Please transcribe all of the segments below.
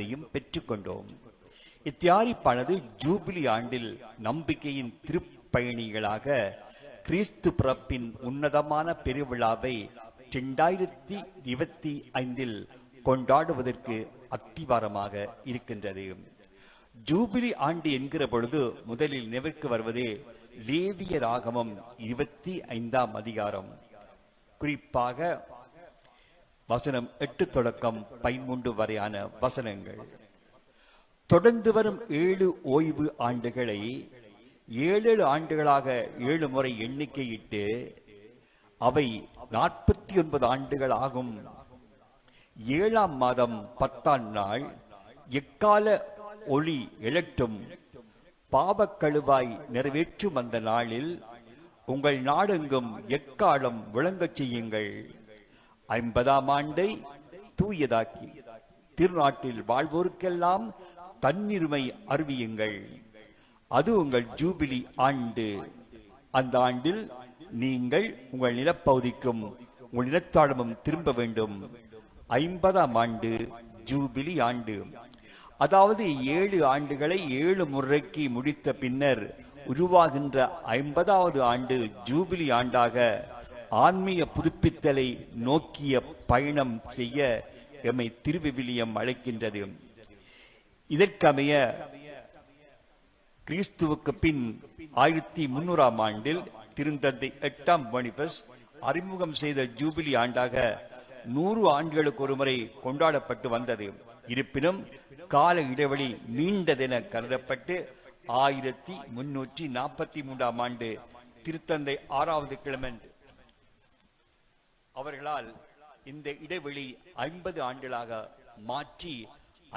அனுபவத்தையும் பெற்றுக்கொண்டோம். இத்தியாரிப்பானது ஜூபிலி ஆண்டில் நம்பிக்கையின் திருப்பயணிகளாக கிறிஸ்து பிறப்பின் உன்னதமான பெருவிழாவை 2025 கொண்டாடுவதற்கு அத்திவாரமாக இருக்கின்றது. ஜூபிலி ஆண்டு என்கிற பொழுது முதலில் நினைவுக்கு வருவதே லேவியராகமம் 25ஆம் அதிகாரம், குறிப்பாக வசனம் 8 தொடக்கம் 13 வரையான வசனங்கள். தொடர்ந்து வரும் 7 ஓய்வு ஆண்டுகளை 7 ஆண்டுகளாக 7 முறை எண்ணிக்கையிட்டு அவை 49 ஆண்டுகள் ஆகும். 7ஆம் மாதம் 10ஆம் நாள் எக்கால ஒளி எழட்டும், பாவக்கழுவாய் நிறைவேற்றும் அந்த நாளில் உங்கள் நாடெங்கும் எக்காலம் விளங்கச் செய்யுங்கள். 50ஆம் ஆண்டை தூயதாக்கி திருநாட்டில் வாழ்வோருக்கெல்லாம் தன்னிருமை அறிவியுங்கள். அது உங்கள் ஜூபிலி ஆண்டு. அந்த ஆண்டில் நீங்கள் உங்கள் நிலப்பகுதிக்கும் உங்கள் நிலத்தாழமும் திரும்ப வேண்டும். 50ஆம் ஆண்டு ஜூபிலி ஆண்டு. அதாவது 7 ஆண்டுகளை 7 முறைக்கு முடித்த பின்னர் உருவாகின்ற 50வது ஆண்டு ஜூபிலி ஆண்டாக ஆன்மீக புதுப்பித்தலை நோக்கிய பயணம் செய்ய எம்மை திருவிவிலியம் அழைக்கின்றது. இதற்கமைய கிறிஸ்துவுக்கு பின் 1300ஆம் ஆண்டில் திருத்தந்தை 8ஆம் பொனிபஸ் அறிமுகம் செய்த ஜூபிலி ஆண்டாக 100 ஆண்டுகளுக்கு ஒருமுறை கொண்டாடப்பட்டு வந்தது. இருப்பினும் கால இடைவெளி நீண்டதென கருதப்பட்டு 1343ஆம் ஆண்டு திருத்தந்தை 6வது கிளமெண்ட் அவர்களால் இந்த இடைவெளி 50 ஆண்டுகளாக மாற்றி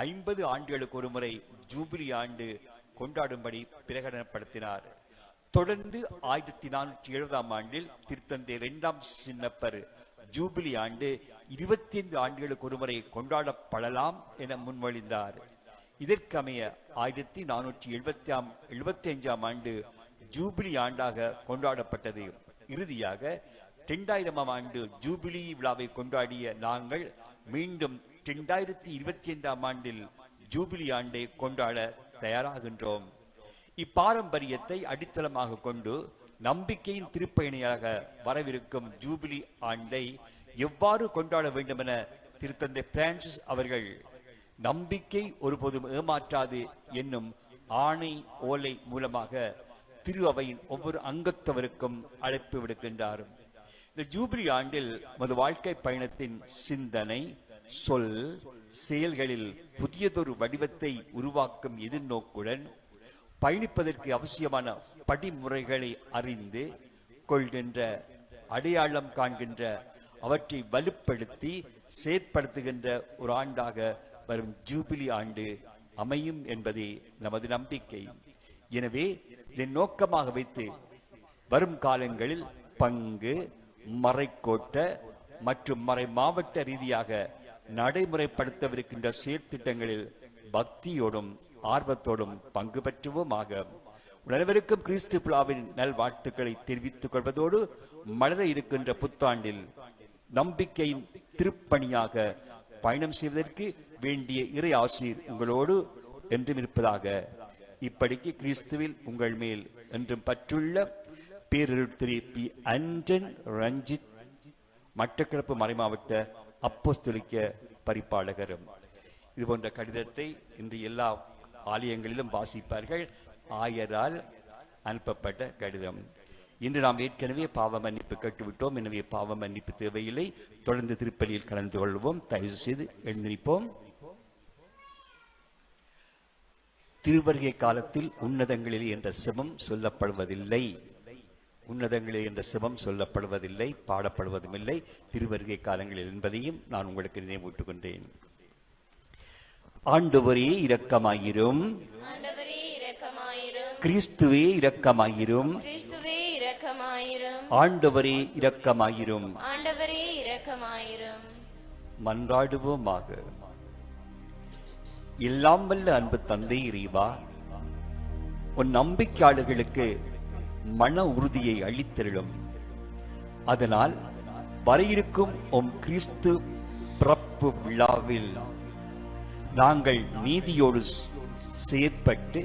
50 ஆண்டுகளுக்கு ஒருமுறை ஜூபிலி ஆண்டு கொண்டாடும்படி பிரகடனப்படுத்தினார். தொடர்ந்து 1470ஆம் ஆண்டில் திருத்தந்தை 2ஆம் சின்னப்பர் ஜூபிலி ஆண்டு 25 ஆண்டுகளுக்கு ஒருமுறை கொண்டாடப்படலாம் என முன்மொழிந்தார். இதற்கமைய 1475ஆம் ஆண்டு ஜூபிலி ஆண்டாக கொண்டாடப்பட்டது. இறுதியாக 2000ஆம் ஆண்டு ஜூபிலி விழாவை கொண்டாடிய நாங்கள் மீண்டும் 2025ஆம் ஆண்டில் ஜூபிலி ஆண்டை கொண்டாட தயாராகின்றோம். இப்பாரம்பரியத்தை அடித்தளமாக கொண்டு நம்பிக்கையின் திருப்பயணியாக வரவிருக்கும் ஜூபிலி ஆண்டை எவ்வாறு கொண்டாட வேண்டும் என திருத்தந்தை பிரான்சிஸ் அவர்கள் நம்பிக்கை ஒருபோதும் ஏமாற்றாது என்னும் ஆணை ஓலை மூலமாக திரு அவையின் ஒவ்வொரு அங்கத்தவருக்கும் அழைப்பு விடுக்கின்றார். இந்த ஜூபிலி ஆண்டில் நமது வாழ்க்கை பயணத்தின் சிந்தனை, சொல், செயல்களில் புதியதொரு வடிவத்தை உருவாக்கும் எதிர்நோக்குடன் பயணிப்பதற்கு அவசியமான படிமுறைகளை அறிந்து கொள்கின்ற, அடையாளம் காண்கின்ற, அவற்றை வலுப்படுத்தி செயற்படுத்துகின்ற ஒரு ஆண்டாக வரும் ஜூபிலி ஆண்டு அமையும் என்பதே நமது நம்பிக்கை. எனவே இதை நோக்கமாக வைத்து வரும் காலங்களில் பங்கு, மறைக்கோட்ட மற்றும் மறை மாவட்ட ரீதியாக நடைமுறைப்படுத்தவிருக்கின்ற செயற்திட்டங்களில் பக்தியோடும் ஆர்வத்தோடும் பங்கு பெற்றுவோமாக. அனைவருக்கும் கிறிஸ்து பிளாவின் நல்வாழ்த்துக்களை தெரிவித்துக் கொள்வதோடு மலர இருக்கின்ற புத்தாண்டில் நம்பிக்கையின் திருப்பணியாக பயணம் செய்வதற்கு வேண்டிய இறை ஆசீர் உங்களோடு என்றும் இருப்பதாக. இப்படிக்கு கிறிஸ்துவில் உங்கள் மேல் என்றும் பற்றுள்ள பேரருட் திரு பி. அன்டன் ரஞ்சித், மட்டக்களப்பு மறைமாவட்ட அப்போஸ்தலிக்க பரிபாலகரும். இது போன்ற கடிதத்தை இன்று எல்லா ஆலயங்களிலும் வாசிப்பார்கள். ஆயரால் அனுப்பப்பட்ட கடிதம். இன்று நாம் ஏற்கனவே பாவ மன்னிப்பு கேட்டுவிட்டோம். எனவே பாவ மன்னிப்பு தேவையில்லை. தொடர்ந்து திருப்பலியில் கலந்து கொள்வோம். தயவு செய்து எழுந்திருப்போம். திருவருகை காலத்தில் உன்னதங்களில் என்ற செபம் சொல்லப்படுவதில்லை. உன்னதங்களில் என்ற செபம் சொல்லப்படுவதில்லை, பாடப்படுவதும் இல்லை திருவருகை காலங்களில் என்பதையும் நான் உங்களுக்கு நினைவூட்டுகின்றேன். ஆண்டவரே இரக்கமாயிரும், கிறிஸ்துவே இரக்கமாயிரும், ஆண்டவரே இரக்கமாயிரும், மன்றாடுவோமாக. எல்லாம் வல்ல அன்பு தந்தை இறைவா, உன் நம்பிக்கையாளர்களுக்கு மன உறுதியை அளித்தருளும். அதனால் வர இருக்கும் உம் கிறிஸ்து பிறப்பு விழாவில் நாங்கள் நீதியோடு செயற்பட்டு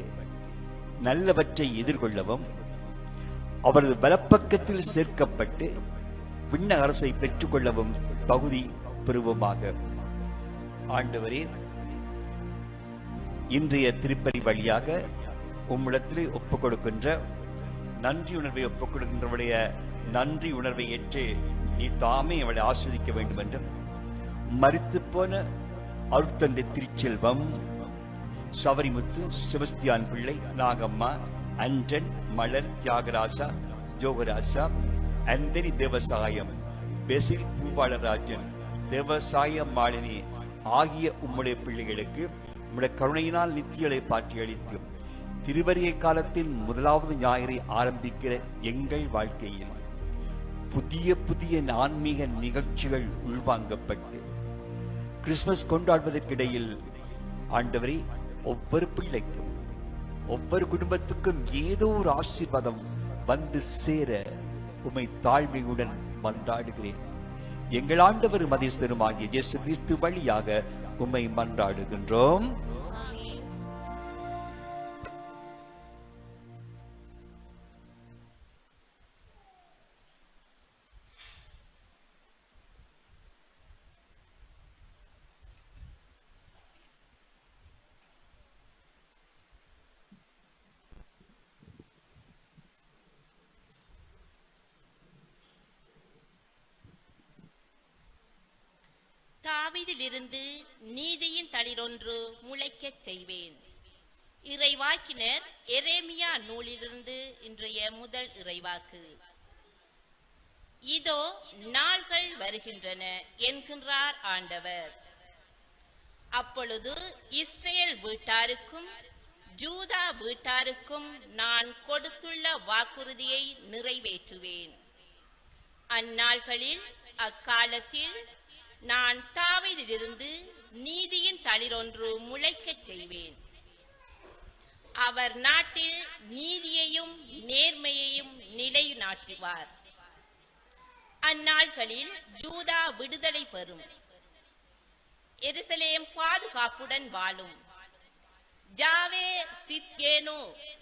நல்லவற்றை எதிர்கொள்ளவும் அவரது வலப்பக்கத்தில் சேர்க்கப்பட்டு விண்ண அரசை பெற்றுக்கொள்ளவும் தகுதி பெறுவோமாக. ஆண்டவரே, இன்றைய திருப்பலி வழியாக உம்மிடத்திலே ஒப்புக் கொடுக்கின்ற நன்றி உணர்வை ஒப்புக் கொடுக்கின்றவருடைய நன்றி உணர்வை ஏற்று நீ தாமே அவளை ஆஸ்வதிக்க வேண்டும் என்றும், மரித்து போன அருட்தந்தை திருச்செல்வம், சவரிமுத்து, செபஸ்தியான் பிள்ளை, நாகம்மா, அன்றன், மலர், தியாகராசா, ஜோகராசா, அந்தனி தேவசாயம், பெசில் பூபாலராஜன், தேவசாய மாலினி ஆகிய உம்முடைய பிள்ளைகளுக்கு உம்முடைய கருணையினால் நித்தியலை பாற்றி அளித்து திருவரிய காலத்தின் முதலாவது ஞாயிறை ஆரம்பிக்கிற எங்கள் வாழ்க்கையில் புதிய புதிய ஆன்மீக நிகழ்ச்சிகள் உள்வாங்கப்பட்டு கிறிஸ்துமஸ் கொண்டாடுவதற்கிடையில் ஆண்டவரே, ஒவ்வொரு பிள்ளைக்கும் ஒவ்வொரு குடும்பத்துக்கும் ஏதோ ஒரு ஆசீர்வாதம் வந்து சேர உம்மை தாழ்மையுடன் மன்றாடுகிறேன். எங்கள் ஆண்டவர் மதிஸ்தருமாகிய இயேசு கிறிஸ்து வழியாக உம்மை மன்றாடுகின்றோம். தாவீதிலிருந்து நீதியின் தளிரொன்று முளைக்கச் செய்வேன். இறைவாக்கினர் எரேமியா நூலிலிருந்து இன்றைய முதல் இறைவாக்கு. இதோ நாள்கள் வருகின்றன என்கின்றார் ஆண்டவர். அப்பொழுது இஸ்ரேல் வீட்டாருக்கும் ஜூதா வீட்டாருக்கும் நான் கொடுத்துள்ள வாக்குறுதியை நிறைவேற்றுவேன். அந்நாள்களில் அக்காலத்தில் நான் தாவீதிலிருந்து நீதியின் தளிரொன்று முளைக்கச் செய்வேன். அவர் நாட்டில் நீதியையும் நேர்மையையும் நிலைநாட்டுவார். அந்நாள்களில் யூதா விடுதலை பெறும், எருசலேம் பாதுகாப்புடன் வாழும். ஜாவே சித்கேனோ,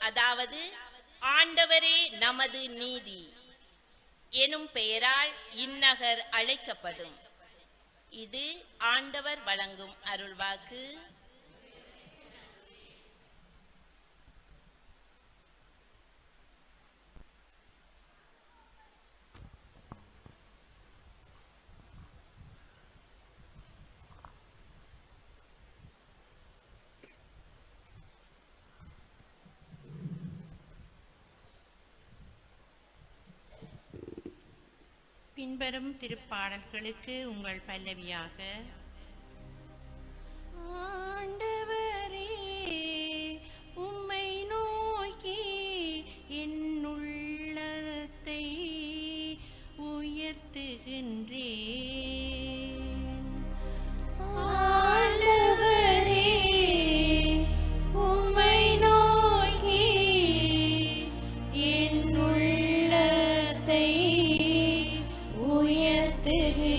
அதாவது ஆண்டவரே நமது நீதி எனும் பெயரால் இந்நகர் அழைக்கப்படும். இது ஆண்டவர் வழங்கும் அருள்வாக்கு. பின்வரும் திருப்பாடல்களுக்கு உங்கள் பல்லவியாக: ஆண்டவரே, உம்மை நோக்கி என் உள்ளத்தை உயர்த்துகின்றேன். ஆண்டவரே, உம்மை நோக்கி என் உள்ளத்தை உயர்த்துகிறேன்.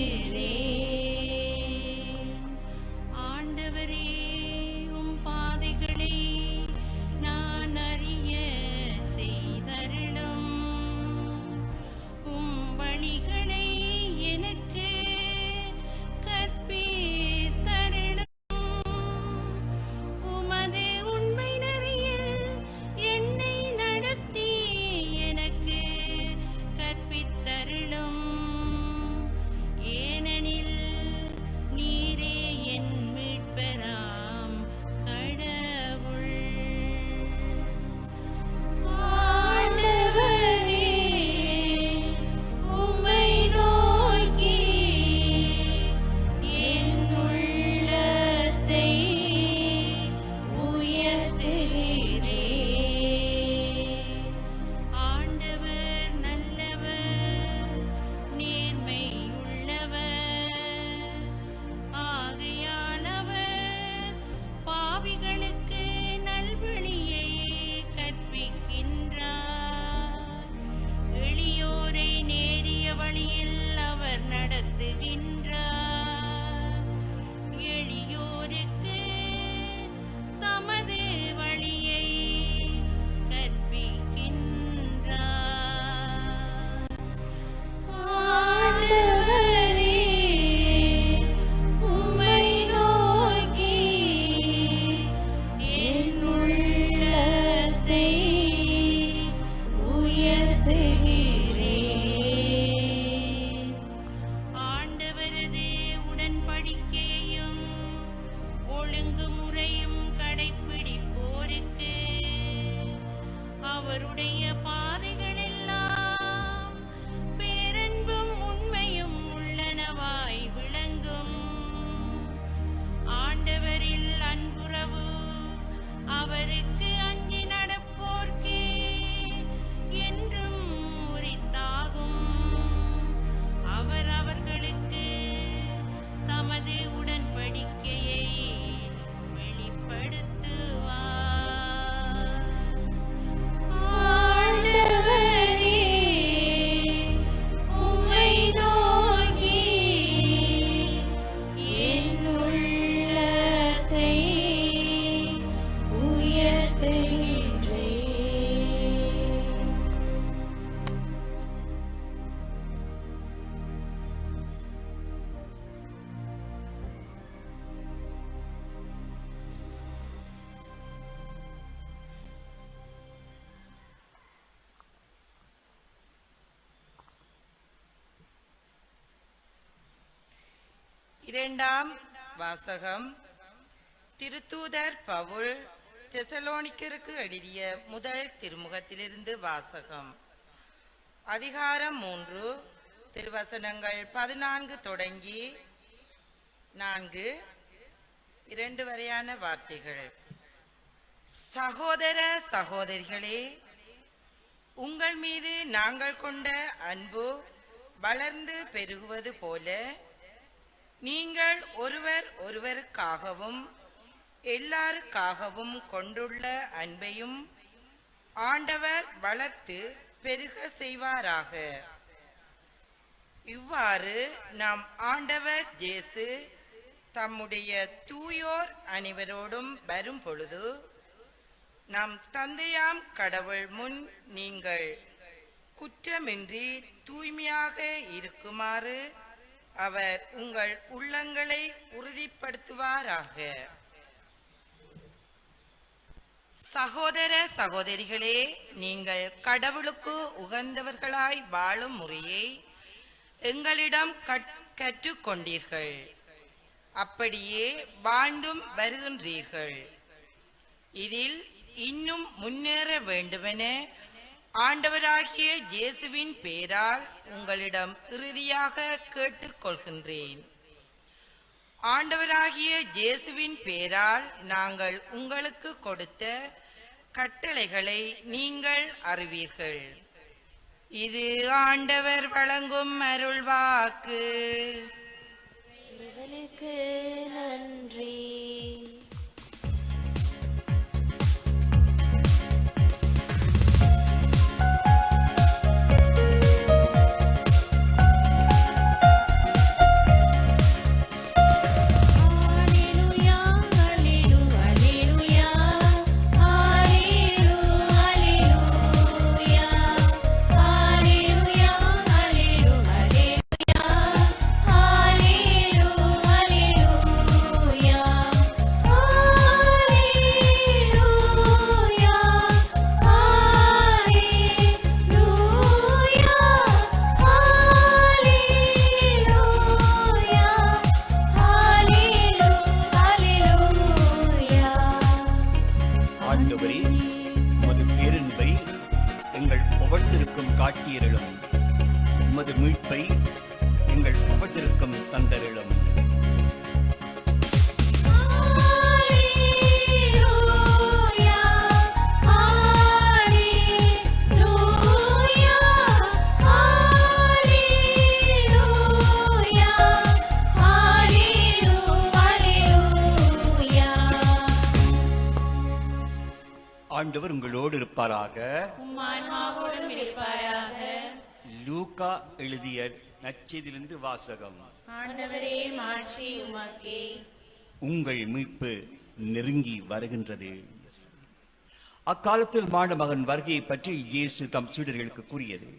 இரண்டாம் வாசகம். திருத்தூதர் பவுல் தெசலோனிக்கருக்கு எழுதிய முதல் திருமுகத்திலிருந்து வாசகம். அதிகாரம் 3, திருவசனங்கள் 14 தொடங்கி 4 வரையான வார்த்தைகள். சகோதர சகோதரிகளே, உங்கள் மீது நாங்கள் கொண்ட அன்பு வளர்ந்து பெருகுவது போல நீங்கள் ஒருவர் ஒருவருக்காகவும் எல்லாருக்காகவும் கொண்டுள்ள அன்பையும் ஆண்டவர் வளர்த்து பெருக செய்வாராக. இவ்வாறு நாம் ஆண்டவர் இயேசு தம்முடைய தூயோர் அனைவரோடும் வரும் பொழுது நம் தந்தையாம் கடவுள் முன் நீங்கள் குற்றமின்றி தூய்மையாக இருக்குமாறு அவர் உங்கள் உள்ளங்களை உறுதிப்படுத்துவாராக. சகோதர சகோதரிகளே, நீங்கள் கடவுளுக்கு உகந்தவர்களாய் வாழும் முறையை எங்களிடம் கற்றுக்கொண்டீர்கள். அப்படியே வாழ்ந்தும் வருகின்றீர்கள். இதில் இன்னும் முன்னேற வேண்டுமென ஆண்டவராகிய இயேசுவின் பேரால் உங்களிடம் இறுதியாக கேட்டுக்கொள்கின்றேன். ஆண்டவராகிய இயேசுவின் பேரால் நாங்கள் உங்களுக்கு கொடுத்த கட்டளைகளை நீங்கள் அறிவீர்கள். இது ஆண்டவர் வழங்கும் அருள்வாக்கு. இறைவனுக்கு நன்றி. காட்டியருளும், உமது மீட்பை எங்கள் உபத்திருக்கும் தந்தருளும். ஆண்டவர் உங்களோடு இருப்பாராக. லூக்கா எழுதிய நற்செய்தியிலிருந்து வாசகம். ஆண்டவரே, மாட்சி உமக்கே. உங்கள் மீட்பு நெருங்கி வருகின்றது. அக்காலத்தில் மாணமகன் வருகையை பற்றி இயேசு தம் சீடர்களுக்கு கூறியது.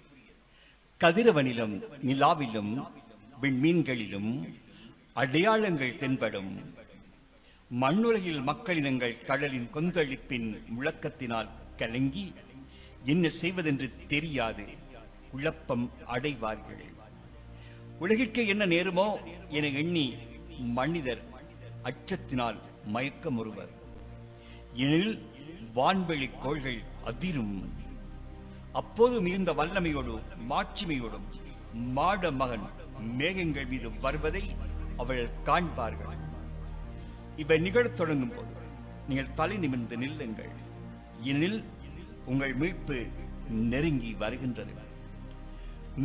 கதிரவனிலும் நிலாவிலும் விண்மீன்களிலும் அடையாளங்கள் தென்படும். மண்ணுலகில் மக்களினங்கள் கடலின் கொந்தளிப்பின் முழக்கத்தினால் கலங்கி என்ன செய்வதென்று தெரியாது குழப்பம் அடைவார்கள். உலகிற்கு என்ன நேருமோ என எண்ணி மனிதர் அச்சத்தினால் மயக்கமுறுவர். எனில் வான்வெளி கோள்கள் அதிரும். அப்போது மிகுந்த வல்லமையோடு மாட்சிமையோடும் மாட மகன் மேகங்கள் மீது வருவதை அவர்கள் காண்பார்கள். இவை நிகழத் தொடங்கும் போது நீங்கள் தலை நிமிர்ந்து நில்லுங்கள், எனில் உங்கள் மீட்பு நெருங்கி வருகின்றது.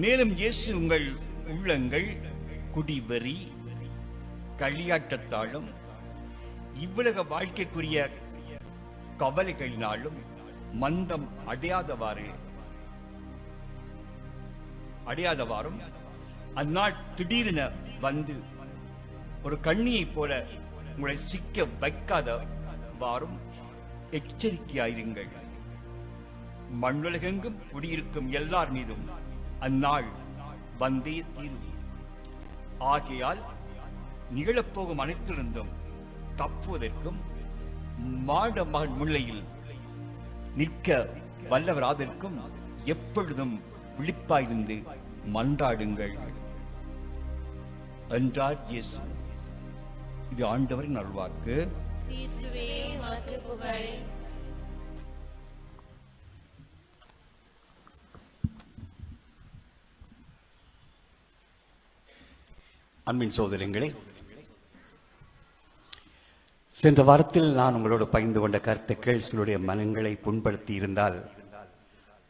மேலும் இயேசு உங்கள் உள்ளங்கள் குடிவெறி களியாட்டத்தாலும் இவ்வுலக வாழ்க்கைக்குரிய கவலைகளினாலும் மந்தம் அடையாதவாறும் அந்நாள் திடீரென வந்து ஒரு கண்ணியைப் போல உங்களை சிக்க வைக்காதவாறும் எச்சரிக்கையாயிருங்கள். மண்ணுலகெங்கும் குடியிருக்கும் எல்லார் மீதும் அந்நாள் வந்தே தீரும். ஆகையால் நிகழப்போகும் அனைத்திலிருந்தும் தப்புவதற்கும் மாட மகன் முன்னிலையில் நிற்க வல்லவராதற்கும் எப்பொழுதும் விழிப்பாயிருந்து மன்றாடுங்கள் என்றார் இயேசு. இது ஆண்டவரின் அருள்வாக்கு. கிறிஸ்துவே உமக்கு புகழ். அன்பின் சகோதரங்களே, சென்ற வாரத்தில் நான் உங்களோடு பகிர்ந்து கொண்ட கருத்துக்கள் சிலருடைய மனங்களை புண்படுத்தி இருந்தால்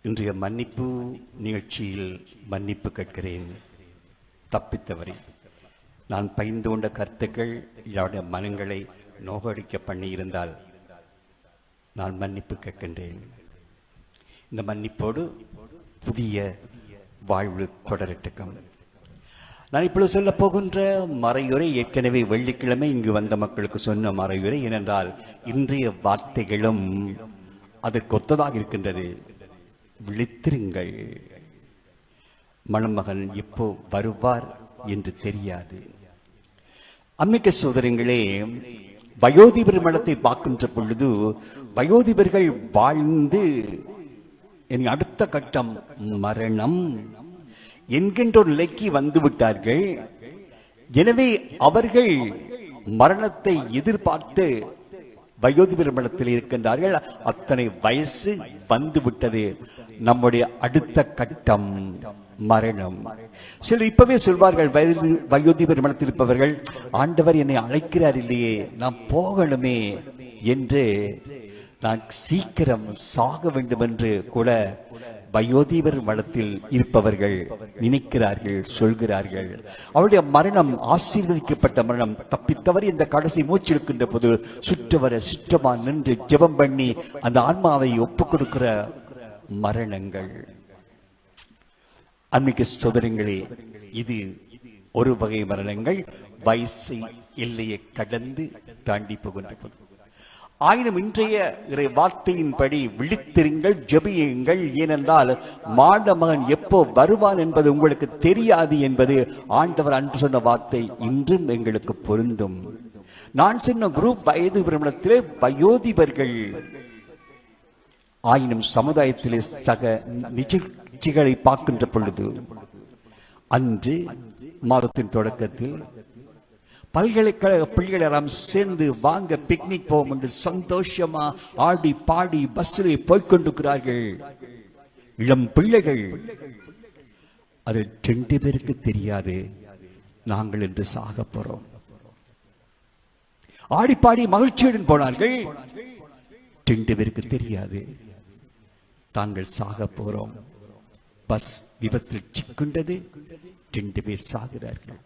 இன்றைய மன்னிப்பு நிகழ்ச்சியில் மன்னிப்பு கேட்கிறேன். தப்பித்தவரை நான் பகிர்ந்து கொண்ட கருத்துக்கள் யாருடைய மனங்களை நோகடிக்க பண்ணி இருந்தால் நான் மன்னிப்பு கேட்கின்றேன். இந்த மன்னிப்போடு புதிய வாழ்வு தொடரட்டுக்கும். நான் இப்பொழுது சொல்ல போகின்ற மறையுரை ஏற்கனவே வெள்ளிக்கிழமை இங்கு வந்த மக்களுக்கு சொன்ன மறையுரை. ஏனென்றால் இன்றைய வார்த்தைகளும் அதற்கு ஒத்ததாக இருக்கின்றது. விழித்திருங்கள், மணமகன் எப்போ வருவார் என்று தெரியாது. அம்மிக்க சோதரங்களே, வயோதிபர் மடத்தை பார்க்கின்ற பொழுது வயோதிபர்கள் வாழ்ந்து இனி அடுத்த கட்டம் மரணம் என்கின்ற ஒரு நிலைக்கு வந்து விட்டார்கள். எனவே அவர்கள் மரணத்தை எதிர்பார்த்து வயோதிபர் மடத்தில் இருக்கின்றார்கள். அத்தனை வயசு வந்து விட்டது. நம்முடைய அடுத்த கட்டம் மரணம். சிலர் இப்பவே சொல்வார்கள், வயோதிபர் மடத்தில் இருப்பவர்கள், ஆண்டவர் என்னை அழைக்கிறார் இல்லையே, நான் போகணுமே என்று, நான் சீக்கிரம் சாக வேண்டும் என்று கூட வயோதிபர் மடத்தில் இருப்பவர்கள் நினைக்கிறார்கள், சொல்கிறார்கள். அவருடைய மரணம் ஆசீர்வதிக்கப்பட்ட மரணம். தப்பித்தவர் இந்த கடைசி மூச்சு இருக்கின்ற போது சுற்றவர சுற்றமா நின்று ஜெபம் பண்ணி அந்த ஆன்மாவை ஒப்புக் கொடுக்கிற மரணங்கள். அன்னைக்கு சோதரங்களே, இது ஒரு வகை மரணங்கள் வயசை எல்லையை கடந்து தாண்டி போகின்ற. ஆயினும் இன்றைய இறை வார்த்தையின்படி விழித்திருங்கள், ஜெபியுங்கள். ஏனென்றால் மாடமகன் எப்போ வருவான் என்பது உங்களுக்கு தெரியாது என்பது ஆண்டவர் அன்று சொன்ன வார்த்தை இன்றும் எங்களுக்கு பொருந்தும். நான் சொன்ன குரூப் வயது பிரமணத்திலே வயோதிபர்கள். ஆயினும் சமுதாயத்திலே சக நிகழ்ச்சிகளை பார்க்கின்ற பொழுது அன்று மாதத்தின் தொடக்கத்தில் பல்கலைக்கழக பிள்ளைகள் எல்லாம் சேர்ந்து வாங்க பிக்னிக் போவோம் என்று சந்தோஷமா ஆடி பாடி பஸ்ஸில் போய்கொண்டிருக்கிறார்கள். இளம் பிள்ளைகள். அது 2 பேருக்கு தெரியாது நாங்கள் என்று சாக போறோம். ஆடி பாடி மகிழ்ச்சியுடன் போனார்கள். 2 பேருக்கு தெரியாது தாங்கள் சாக போறோம். பஸ் விபத்தில் சிக்குண்டது. 2 பேர் சாகிறார்கள்.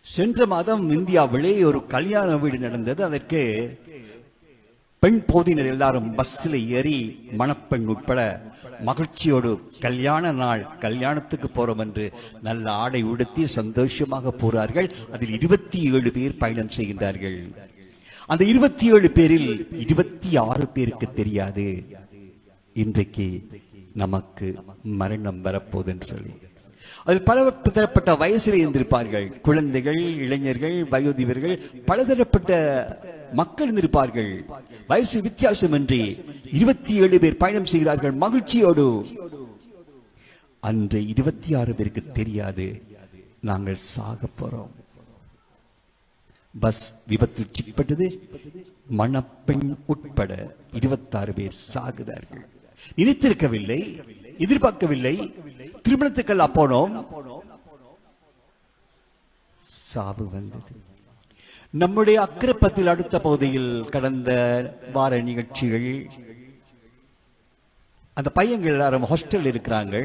சென்ற மாதம் இந்தியாவிலே ஒரு கல்யாண வீடு நடந்தது. அதற்கு பெண் போதினர் எல்லாரும் பஸ்ஸில் ஏறி மணப்பெண் உட்பட மகிழ்ச்சியோடு கல்யாண நாள், கல்யாணத்துக்கு போறோம் என்று நல்ல ஆடை உடுத்தி சந்தோஷமாக போறார்கள். அதில் 27 பேர் பயணம் செய்கின்றார்கள். அந்த 27 பேரில் 26 பேருக்கு தெரியாது இன்றைக்கு நமக்கு மரணம் வரப்போகுது என்று சொல்லி. அதில் பலதரப்பட்ட வயசில் இருந்திருப்பார்கள். குழந்தைகள், இளைஞர்கள், வயோதிபர்கள், பலதரப்பட்ட மக்கள் இருந்திருப்பார்கள். வயசு வித்தியாசமின்றி 27 பேர் பயணம் செய்கிறார்கள் மகிழ்ச்சியோடு. அன்று 26 பேருக்கு தெரியாது நாங்கள் சாக போறோம். பஸ் விபத்தில் சிக்கப்பட்டது. மணப்பெண் உட்பட 26 பேர் சாகுதார்கள். நினைத்திருக்கவில்லை, எதிர்பார்க்கவில்லை. திருமணத்துக்கெல்லாம் போனோம், சாவு வந்தது. நம்முடைய அக்கிரப்பத்தில் அடுத்த பகுதியில் கடந்த வார நிகழ்ச்சிகள், அந்த பையங்கள் எல்லாரும் ஹாஸ்டல் இருக்கிறாங்க.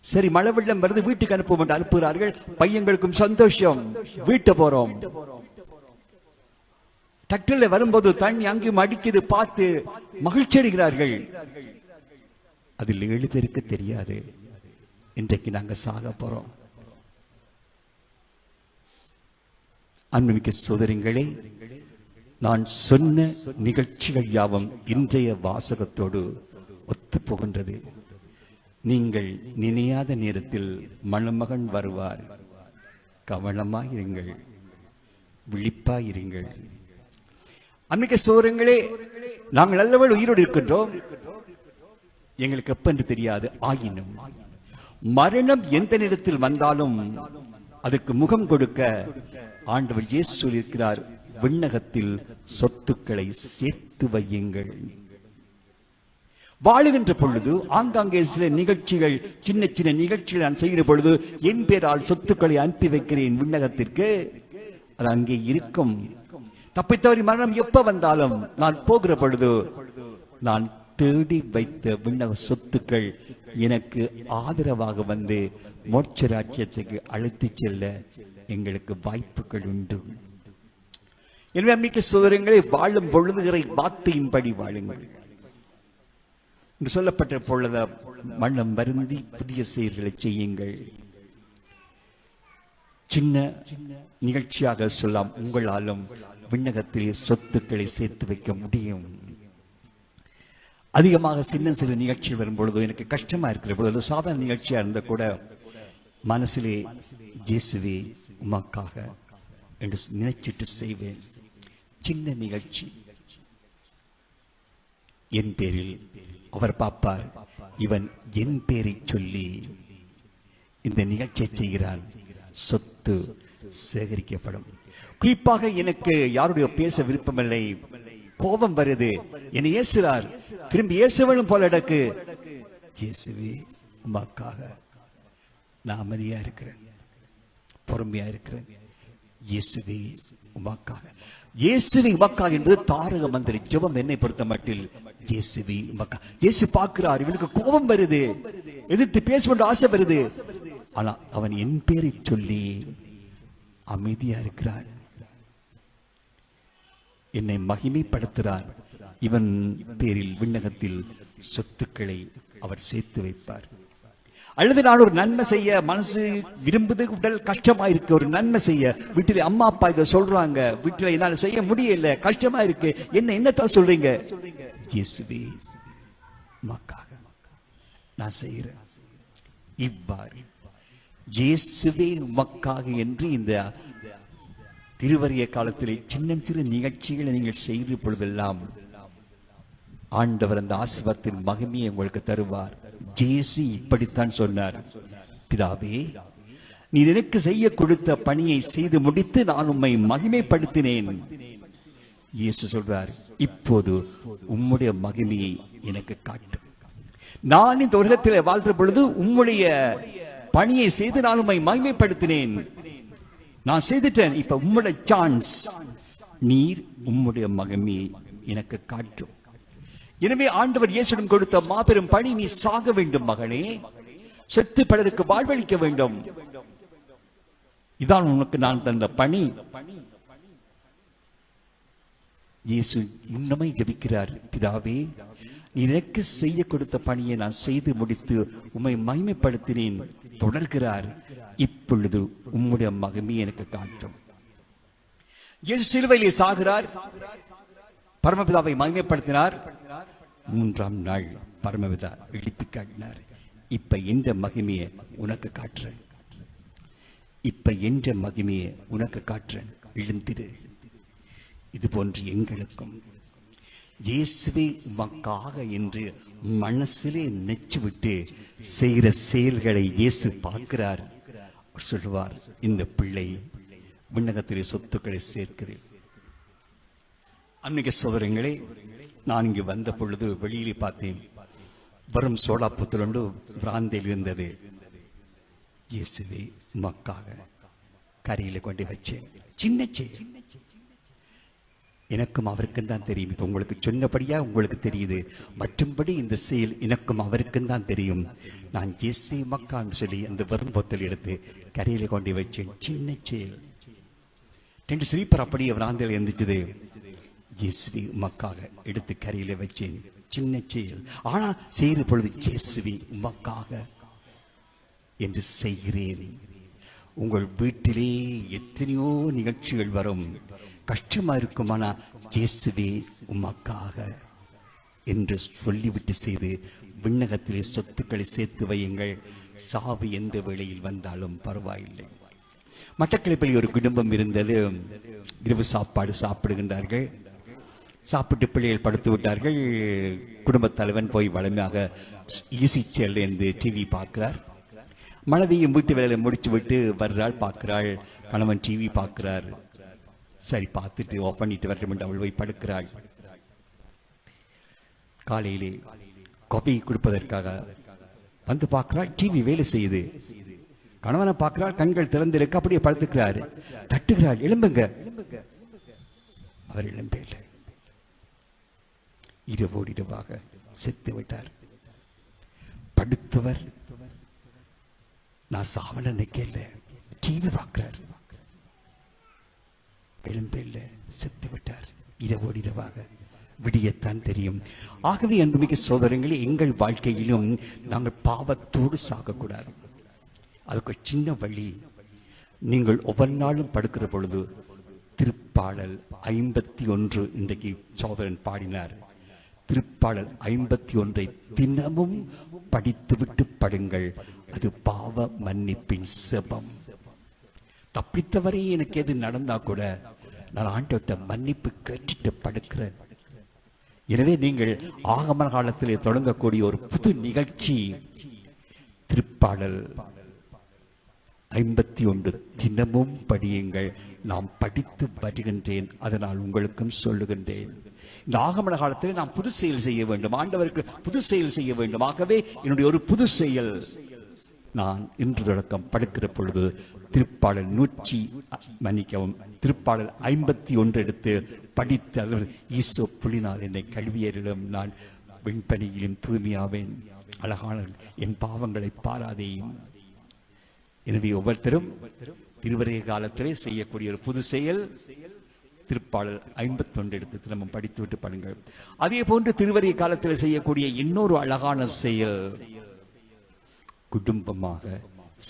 சரி, மழை வெள்ளம் வருது, வீட்டுக்கு அனுப்புவோம் என்று அனுப்புகிறார்கள். பையங்களுக்கும் சந்தோஷம், வீட்டை போறோம். டக்டர்ல வரும்போது தண்ணி அங்கேயும் அடிக்குது, பார்த்து மகிழ்ச்சி அடைகிறார்கள். அதில் 7 பேருக்கு தெரியாது இன்றைக்கு நாங்க சாக போறோம். அன்புமிக்க சகோதரங்களே, நான் சொன்ன நிகழ்ச்சிகள் யாவும் இன்றைய வாசகத்தோடு ஒத்து போகின்றது. நீங்கள் நினையாத நேரத்தில் மணமகன் வருவார். கவனமாயிருங்கள், விழிப்பாயிருங்கள். அன்னைக்கு சோரங்களே, நாங்கள் நல்லவள் உயிரோடு இருக்கின்றோம். எங்களுக்கு எப்ப என்று தெரியாது. ஆயினும் மரணம் எந்த நேரத்தில் வந்தாலும் அதற்கு முகம் கொடுக்க ஆண்டவர் இயேசு சொல்லியிருக்கிறார், விண்ணகத்தில் சொத்துக்களை சேர்த்து வையுங்கள். வாழுகின்ற பொழுது ஆங்காங்கே சில நிகழ்ச்சிகள், சின்ன சின்ன நிகழ்ச்சிகள் நான் செய்கிற பொழுது என் பேரால் சொத்துக்களை அனுப்பி வைக்கிறேன் விண்ணகத்திற்கு. அது அங்கே இருக்கும். தப்பித்தவரி மரணம் எப்ப வந்தாலும் நான் போகிற பொழுது நான் தேடி வைத்த விண்ணக சொத்துக்கள் எனக்கு ஆதரவாக வந்து மோட்ச ராஜ்யத்துக்கு அழைத்து செல்ல எங்களுக்கு வாய்ப்புகள் உண்டு. எனவே மிக்க சோதரங்களை வாழும் பொழுதுகிற வார்த்தையின்படி வாழுங்கள் என்று சொல்லப்பட்ட பொழுது மனம் வருந்தி புதிய செயல்களை செய்யுங்கள். சின்ன நிகழ்ச்சியாக சொல்லலாம், உங்களாலும் விண்ணகத்திலே சொத்துக்களை சேர்த்து வைக்க முடியும். அதிகமாக சின்ன சில நிகழ்ச்சிகள் வரும்பொழுது எனக்கு கஷ்டமா இருக்கிற பொழுது, சாதாரண நிகழ்ச்சியா இருந்த கூட மனசிலே இயேசுவே உமக்காக என்று நினைச்சிட்டு செய்வேன். சின்ன நிகழ்ச்சி என் பேரில் அவர் பார்ப்பார், இவன் என் பேரை சொல்லி இந்த நிகழ்ச்சியை செய்கிறான், சொத்து சேகரிக்கப்படும். குறிப்பாக எனக்கு யாருடைய பேச விருப்பமில்லை, கோபம் வருது, என்னை ஏசுறார், திரும்பி ஏசுவனும் போல இடக்கு. இயேசுவே உமக்காக நான் அமைதியா இருக்கிறேன், பொறுமையா இருக்கிறேன். இயேசுவே உமக்காக. இயேசுவே உமக்காக என்பது தாரக மந்திரி ஜெபம். என்னை பொறுத்த மட்டில் இயேசுவே உமக்காக. இயேசு பார்க்கிறார், இவனுக்கு கோபம் வருது, எதிர்த்து பேச வேண்டிய ஆசை வருது, ஆனா அவன் என் பேரை சொல்லி அமைதியா இருக்கிறான், என்னை மகிமைப்படுத்துகிறார். இவன் பேரில் விண்ணகத்தில் சொத்துக்களை அவர் சேர்த்து வைப்பார். அல்லது நான் ஒரு நன்மை செய்ய மனசு விரும்புது, உடல் கஷ்டமா இருக்கு, ஒரு நன்மை செய்ய வீட்டில் அம்மா அப்பா இதை சொல்றாங்க, வீட்டில் என்னால செய்ய முடியல, கஷ்டமா இருக்கு, என்னத்தான் சொல்றீங்க? இயேசுவே உமக்காக நான் செய்கிறேன். இவ்வாறு இயேசுவே உமக்காக என்று இந்த திருவரிய காலத்திலே சின்ன சிறு நிகழ்ச்சிகளை நீங்கள் செய்த பொழுதெல்லாம் ஆண்டவர் அந்த ஆசீர்வாதத்தின் மகிமையை உங்களுக்கு தருவார். இயேசு இப்படித்தான் சொன்னார், பிதாவே நீ எனக்கு செய்ய கொடுத்த பணியை செய்து முடித்து நான் உம்மை மகிமைப்படுத்தினேன். இயேசு சொல்றார், இப்போது உம்முடைய மகிமையை எனக்கு காட்டு. நான் இந்த உலகத்தில் வாழ்ற பொழுது உம்முடைய பணியை செய்து நான் உம்மை மகிமைப்படுத்தினேன், நான் செய்துட்டேன். இப்ப உம்முடைய சான்ஸ், நீர் உம்முடைய மகிமையை எனக்கு காட்டும். எனவே ஆண்டவர் இயேசுடன் கொடுத்த மாபெரும் பணி, நீ சாக வேண்டும் மகனே, செத்து பலருக்கு வாழ்வளிக்க வேண்டும், இதான் உனக்கு நான் தந்த பணி. இயேசு முன்னமே ஜெபிக்கிறார், பிதாவே நீ எனக்கு செய்ய கொடுத்த பணியை நான் செய்து முடித்து உம்மை மகிமைப்படுத்தினேன். தொடர்கிறார், இப்பொழுது உம்முடைய மகிமையை எனக்கு காட்டும். இயேசு சிலுவையிலே சாகிறார், பரமபிதாவை மகிமைப்படுத்தினார். 3ஆம் நாள் பரமபிதா எழுப்பி காட்டினார், இப்ப என்ற மகிமையை உனக்கு காட்டுறேன், இப்ப என்ற மகிமையை உனக்கு காட்டுறேன், எழுந்திரு. இது போன்று எங்களுக்கும் இயேசுவே உமக்காக என்று மனசிலே நினைச்சு விட்டு செய்கிற செயல்களை இயேசு பார்க்கிறார். சொல்லுவார், இந்த பிள்ளை விண்ணகத்திலே சொத்துக்களை சேர்க்கிறேன். அன்னைக்கு சோதரங்களே, நான் இங்கு வந்த பொழுது வெளியிலே பார்த்தேன், வரும் சோடாப்புத்தலுண்டு பிராந்தில் இருந்தது. இயேசுவே உமக்காக கரையில கொண்டு வச்சேன். சின்ன செயல், எனக்கும் அவருக்கும் தான் தெரியும். இப்ப உங்களுக்கு சொன்னபடியா உங்களுக்கு தெரியுது, மற்றும்படி இந்த செயல் எனக்கும் அவருக்கும் தான் தெரியும். நான் இயேசுவே உமக்கான்னு சொல்லி அந்த வரும் பொத்தல் எடுத்து கரையில கொண்டு வச்சேன். சின்ன செயல். 2 ஸ்லீப்பர் அப்படியே பிராந்தில் இருந்துச்சு. இயேசுவே உமக்காக எடுத்து கரையில வச்சேன். சின்ன செயல், ஆனா செய்கிற பொழுது இயேசுவே உமக்காக என்று செய்கிறேன். உங்கள் வீட்டிலே எத்தனையோ நிகழ்ச்சிகள் வரும், கஷ்டமா இருக்கும், ஆனா இயேசுவே உமக்காக என்று சொல்லிவிட்டு செய்து விண்ணகத்திலே சொத்துக்களை சேர்த்து வையுங்கள். சாவு எந்த வேளையில் வந்தாலும் பரவாயில்லை. மட்டக்களப்பில் ஒரு குடும்பம் இருந்தது. இரவு சாப்பாடு சாப்பிடுகின்றார்கள். சாப்பிட்டு பிள்ளைகள் படுத்து விட்டார்கள். குடும்பத் தலைவன் போய் வளமையாக ஈசி சேர்ல இருந்து டிவி பார்க்கிறார். மனைவியும் வீட்டு வேலையை முடிச்சு விட்டு வர்றாள், பார்க்கிறாள் கணவன் டிவி பார்க்கிறார். சரி பார்த்துட்டு ஆஃப் பண்ணிட்டு வரட்டும் அவள் போய் படுக்கிறாள். காலையிலே காபி கொடுப்பதற்காக வந்து பார்க்கிறாள், டிவி வேலை செய்யுது. கணவனை பார்க்கிறாள், கண்கள் திறந்திருக்க, அப்படியே படுத்துக்கிறாரு. தட்டுகிறாள், எழும்புங்க. அவர் எழும்பே இல்லை. இரவோடு இரவாக செத்து விட்டார். படுத்தவர் நான் சாவன நிக்கல, டிவி பார்க்கிறார், எழும்பே இல்லை, செத்து விட்டார். இரவோடு இரவாக விடியத்தான் தெரியும். ஆகவே அன்புமிக்க சோதரங்களே, எங்கள் வாழ்க்கையிலும் நாங்கள் பாவத்தோடு சாகக்கூடாது. அதுக்கு சின்ன வழி, நீங்கள் ஒவ்வொரு நாளும் படுக்கிற பொழுது திருப்பாடல் 51 இன்றைக்கு சோதரன் பாடினார். திருப்பாடல் 51 தினமும் படித்துவிட்டு படுங்கள். அது பாவ மன்னிப்பின் செபம். தப்பித்தவரை எனக்கு எது நடந்தா கூட நான் ஆண்டவர்கிட்ட மன்னிப்பு கேட்டுட்டு படுக்கிறேன். எனவே நீங்கள் ஆகம காலத்திலே தொடங்கக்கூடிய ஒரு புது நிகழ்ச்சி திருப்பாடல் 51 தினமும் படியுங்கள். நாம் படித்து வருகின்றேன், அதனால் உங்களுக்கும் சொல்லுகின்றேன். இந்த ஆகம காலத்தில் நாம் புது செயல் செய்ய வேண்டும், ஆண்டவருக்கு புது செயல் செய்ய வேண்டும். ஆகவே என்னுடைய ஒரு புது செயல், நான் இன்று தொடக்கம் படுக்கிற பொழுது திருப்பாடல் 51 எடுத்து படித்து, அதாவது ஈசோ புலினால் என்னை கல்வியரிடம் நான் வெண்பனியிலும் தூய்மையாவேன், அழகான என் பாவங்களை பாராதேயும். எனவே ஒவ்வொருத்தரும் திருவருகை காலத்திலே செய்யக்கூடிய ஒரு புது செயல் திருப்பாடல் 51 எடுத்து தினமும் படித்துவிட்டு படுங்கள். அதே போன்று திருவருகை காலத்தில் செய்யக்கூடிய இன்னொரு அழகான செயல், குடும்பமாக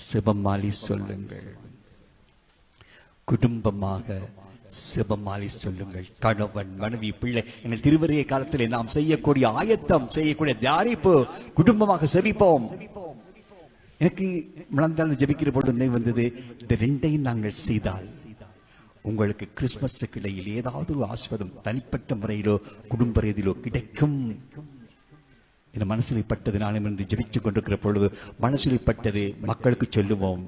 செபமாலி சொல்லுங்கள். குடும்பமாக செபமாலி சொல்லுங்கள். கணவன் மனைவி பிள்ளை எங்கள் திருவருகை காலத்திலே நாம் செய்யக்கூடிய ஆயத்தம், செய்யக்கூடிய தயாரிப்பு, குடும்பமாக செபிப்போம். எனக்கு மலர்ந்தாலும் ஜெபிக்கிற பொழுது நினைவு வந்தது, இந்த ரெண்டையும் நாங்கள் செய்தால் உங்களுக்கு கிறிஸ்துமஸுக்கு இடையில் ஏதாவது ஒரு ஆசீர்வாதம் தனிப்பட்ட முறையிலோ குடும்ப ரீதியிலோ கிடைக்கும். என் மனசில் பட்டது, நானும் இருந்து ஜெபித்துக் கொண்டிருக்கிற பொழுது மனசில் பட்டது மக்களுக்கு சொல்லுவோம்.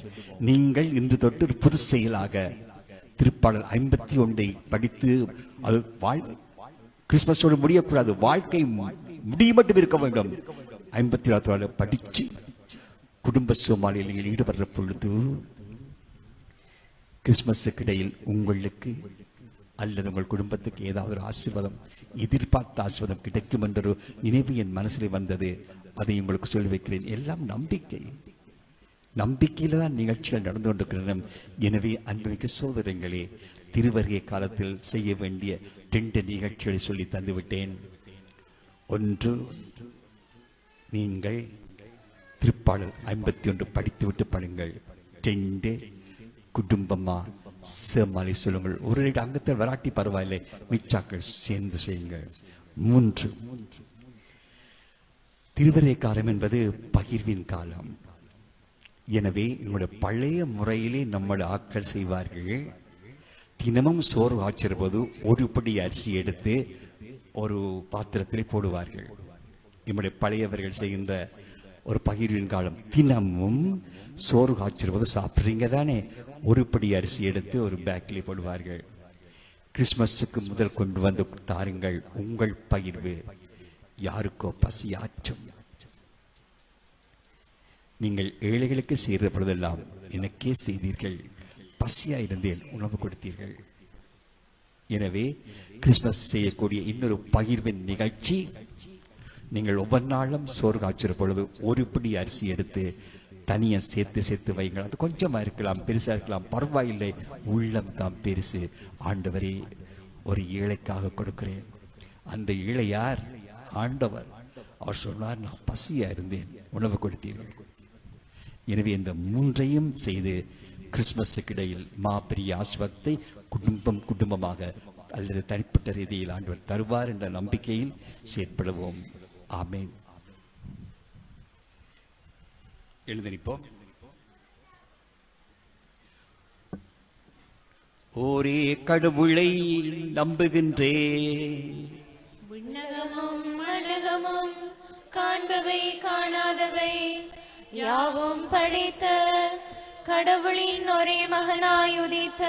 நீங்கள் இன்று தொட்டு ஒரு புது செயலாக திருப்பாடல் 51 படித்து, அது கிறிஸ்துமஸோடு முடியக்கூடாது, வாழ்க்கை முடிய மட்டும் இருக்க வேண்டும். 54 படிச்சு குடும்ப சோமாலியில் நீங்கள் ஈடுபடுற பொழுது கிறிஸ்துமஸுக்கு இடையில் உங்களுக்கு அல்லது உங்கள் குடும்பத்துக்கு ஏதாவது ஒரு ஆசீர்வாதம், எதிர்பார்த்த ஆசீர்வாதம் கிடைக்கும் என்ற ஒரு நினைவு என் மனசில் வந்தது. அதை உங்களுக்கு சொல்லி வைக்கிறேன். எல்லாம் நம்பிக்கை, நம்பிக்கையில தான் நிகழ்ச்சிகள் நடந்து கொண்டிருக்கின்றன. எனவே அன்புமிக்க சகோதரங்களே, திருவருகை காலத்தில் செய்ய வேண்டிய 2 நிகழ்ச்சிகளை சொல்லி தந்துவிட்டேன். ஒன்று, நீங்கள் திருப்பாடல் 51 படித்துவிட்டு படுங்கள். 2, குடும்பமா சேமாலி சொல்லுங்கள். ஒரு அங்கத்தில் வராட்டி பரவாயில்லை, மிச்சாக்கள் சேர்ந்து செய்யுங்கள். 3, திருவருகை காலம் என்பது பகிர்வின் காலம். எனவே எங்களுடைய பழைய முறையிலே நம்முடைய ஆட்கள் செய்வார்கள். தினமும் சோறு ஆச்சுற போது ஒரு படி அரிசி எடுத்து ஒரு பாத்திரத்திலே போடுவார்கள். நம்முடைய பழையவர்கள் செய்கின்ற ஒரு பகிர்வின் காலம். தினமும் சோறு காய்ச்சிருப்பது சாப்பிட்றீங்க தானே, ஒரு படி அரிசி எடுத்து ஒரு பேக்கிலே போடுவார்கள். கிறிஸ்துமஸுக்கு முதல் கொண்டு வந்து தாருங்கள். உங்கள் பகிர்வு யாருக்கோ பசியாற்றும். நீங்கள் ஏழைகளுக்கு செய்கிற பொழுதெல்லாம் எனக்கே செய்தீர்கள், பசியா இருந்தேன், உணவு கொடுத்தீர்கள். எனவே கிறிஸ்துமஸ் செய்யக்கூடிய இன்னொரு பகிர்வின் நிகழ்ச்சி, நீங்கள் ஒவ்வொரு நாளும் சோறு காய்ச்சிற பொழுது ஒரு பிடி அரிசி எடுத்து தனியாக சேர்த்து வைங்கள். அது கொஞ்சமாக இருக்கலாம், பெருசாக இருக்கலாம், பரவாயில்லை. உள்ளம் தான் பெருசு. ஆண்டவரே, ஒரு ஏழைக்காக கொடுக்கிறேன். அந்த ஏழை யார்? ஆண்டவர். அவர் சொன்னார், நான் பசியா இருந்தேன், உணவு கொடுத்தீர்கள். எனவே இந்த 3ஐயும் செய்து கிறிஸ்துமஸுக்கு இடையில் மாபெரிய ஆசீர்வாதத்தை குடும்பமாக அல்லது தனிப்பட்ட ரீதியில் ஆண்டவர் தருவார் என்ற நம்பிக்கையில் செயற்படுவோம். ஆமென். எழுந்திருப்போம். ஒரே கடவுளை நம்புகின்றேன், விண்ணகமும் மண்டகமும் காண்பவை காணாதவை யாவும் படைத்த கடவுளின் ஒரே மகனாய் உதித்த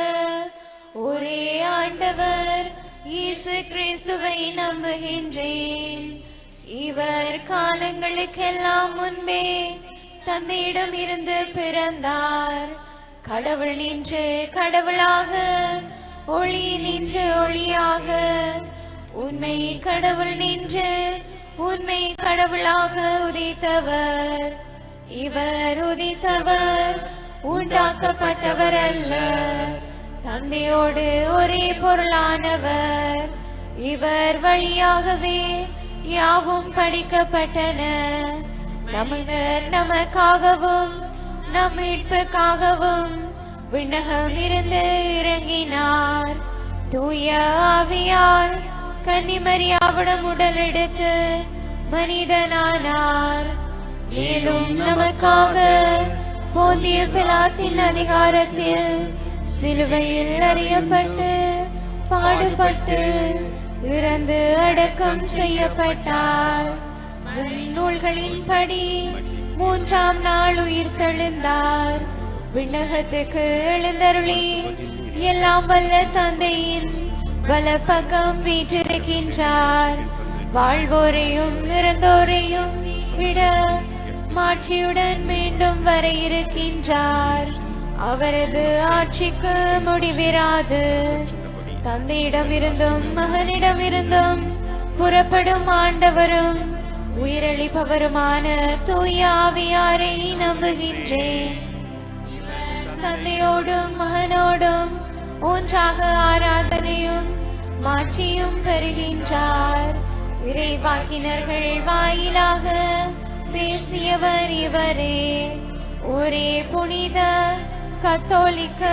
ஒரே ஆண்டவர் இயேசு கிறிஸ்துவை நம்புகின்றேன். இவர் காலங்களுக்கெல்லாம் முன்பே தந்தையிடம் இருந்து பிறந்தார். கடவுள் நின்று கடவுளாக, ஒளி நின்று ஒளியாக, உண்மை கடவுள் நின்று உண்மை கடவுளாக உதித்தவர். இவர் உதித்தவர் உண்டாக்கப்பட்டவர் அல்ல, தந்தையோடு ஒரே பொருளானவர். இவர் வழியாகவே யாவும் படைக்கப்பட்டன. நமக்காகவும் நம் மீட்புக்காகவும் விண்ணகம் இருந்து இறங்கினார். தூய ஆவியால் கன்னிமரியாவிடம் உடல் எடுத்து மனிதனானார். மேலும் நமக்காக போந்திய பிலாத்தின் அதிகாரத்தில் சிலுவையில் அறியப்பட்டு பாடுபட்டு இறந்து அடக்கம் செய்யப்பட்டார். நூல்களின்படி 3ஆம் நாள் உயிர் தெழுந்தார். விண்ணகத்துக்கு எழுந்தருளி எல்லாம் வல்ல தந்தையின் வலப்பக்கம் வீற்றிருக்கின்றார். வாழ்வோரையும் இறந்தோரையும் விட மாட்சியுடன் மீண்டும் வர இருக்கின்றார். அவரது ஆட்சிக்கு முடிவிராது. தந்தையிடமிருந்தும் மகனிடமிருந்தும் புறப்படும் ஆண்டவரும் உயிரளிப்பவருமான தூய ஆவியாரை நம்புகின்றேன். தந்தையோடும் மகனோடும் ஒன்றாக ஆராதனையும் மாட்சியும் பெறுகின்றார். இறைவாக்கினர்கள் வாயிலாக பேசியவர் இவரே. ஒரே புனித கத்தோலிக்க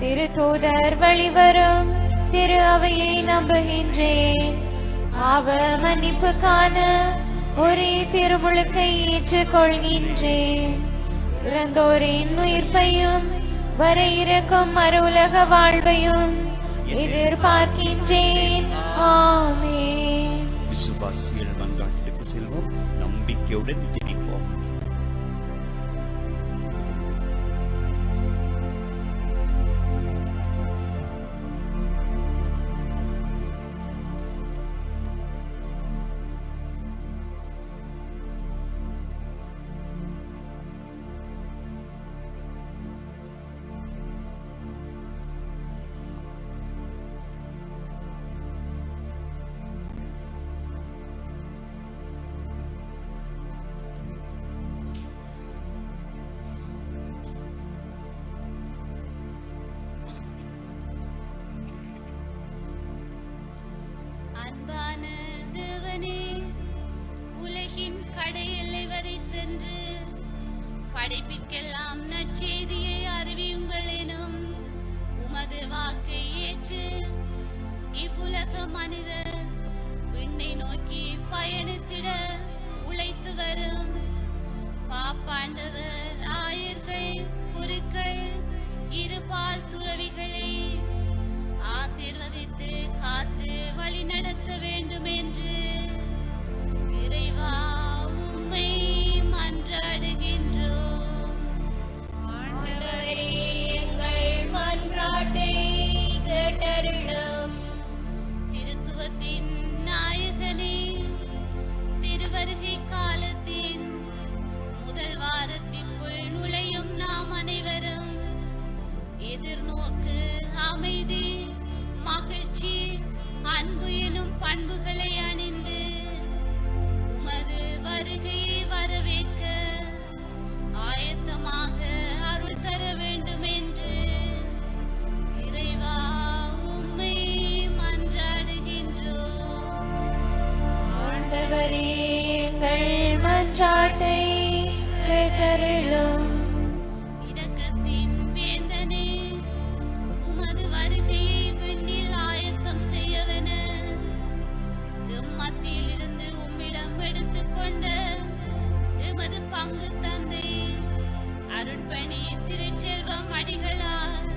திருத்தூதர் வழிவரும் திரு அவையை நம்புகின்றேன். பாவ மன்னிப்புக்கான ஒரே திருமுழுக்கை ஏற்றுக்கொள்கின்றேன். இறந்தோரின் உயிர்ப்பையும் வர இருக்கும் மறு உலக வாழ்வையும் எதிர்பார்க்கின்றேன். ஆமென். விசுவாசிகள் மன்றாட்டுக்கு செல்வோம். நம்பிக்கையுடன் ஜெபிப்போம். அன்பான தேவனே, உலகின் கடையெல்லை வரை சென்று படைப்பிற்கெல்லாம் நற்செய்தியை அறிவியுங்கள் எனும் உமது வாக்கை ஏற்று இவ்வுலக மனிதர் விண்ணை நோக்கி பயணித்திட உழைத்து வரும் பாப்பாண்டவர் ஆயர்கள், குருக்கள், இருபால் துறவிகளை ஆசீர்வதித்து காத்து வழி நடத்த வேண்டும் என்று இறைவா உம்மை மன்றாடுகின்றோம். ஆண்டவரே, எங்கள் மன்றாட்டை கேட்டருளும். திருத்துவத்தின் நாயகனே, திருவருகை காலத்தின் முதல் வாரத்திற்குள் நுழையும் நாம் அனைவரும் எதிர்நோக்கு அமைதி, மகிழ்ச்சி, அன்பு எனும் பண்புகளை அணிந்து உமது வருகையை வரவேற்க ஆயத்தமாக அருள் தர வேண்டும் என்று இறைவா உம்மை மன்றாடுகின்றோம். ஆண்டவரே, எங்கள் மன்றாட்டை கேட்டருளும். இரக்கத்தின் வேந்தனே, உமது வருகையை விண்ணில் ஆயத்தம் செய்யவென எம்மத்தியில் இருந்து உம்மிடம் எடுத்துக்கொண்ட எமது பங்கு தந்தை அருட்பணி திருச்செல்வம் அடிகளார்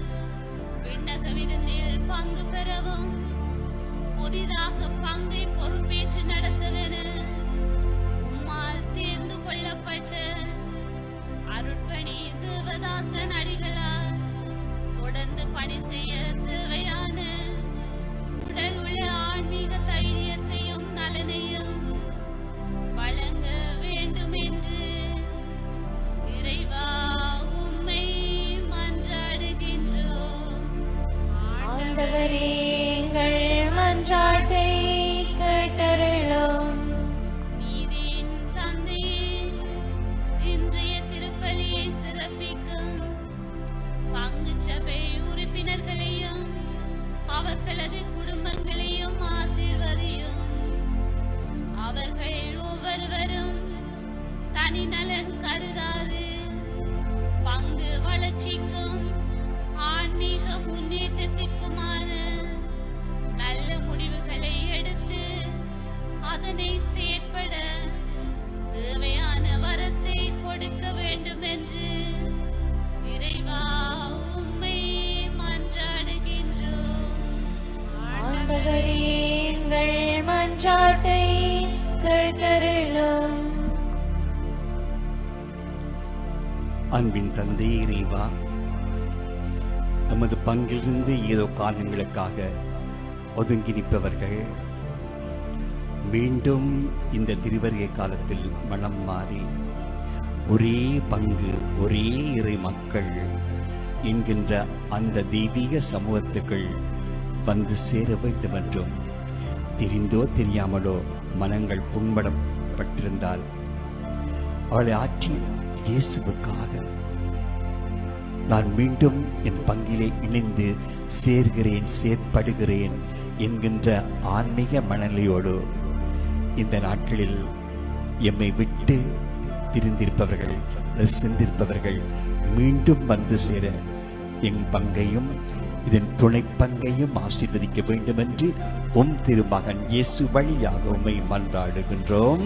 விண்ணக விருந்தில் பங்கு பெறவும் புதிதாக பங்கை பொறுப்பேற்று நடத்தவென உம்மால் தேர்ந்து கொள்ளப்பட்ட அன்பின் தந்தை இறைவா, நமது பங்கிலிருந்து ஏதோ காரணங்களுக்காக ஒதுங்கி நிற்பவர்கள் மீண்டும் இந்த திருவருகை காலத்தில் மனம் மாறி ஒரே பங்கு, ஒரே இறை மக்கள் என்கின்ற அந்த தெய்வீக சமூகத்துக்குள் வந்து சேர வேண்டும் என்றும், தெரிந்தோ தெரியாமலோ மனங்கள் புண்படப்பட்டிருந்தால் அவளை ஆற்றி இயேசுவுக்காக நான் மீண்டும் என் பங்கிலே இணைந்து சேர்கிறேன், செயற்படுகிறேன் என்கின்ற ஆன்மீக மனநிலையோடு இந்த நாட்களில் எம்மை விட்டு பிரிந்திருப்பவர்கள், சிந்திருப்பவர்கள் மீண்டும் வந்து சேர என் பங்கையும் இதன் துணை பங்கையும் ஆசீர்வதிக்க வேண்டும் என்று உம் திருமகன் இயேசு வழியாக உம்மை மன்றாடுகின்றோம்.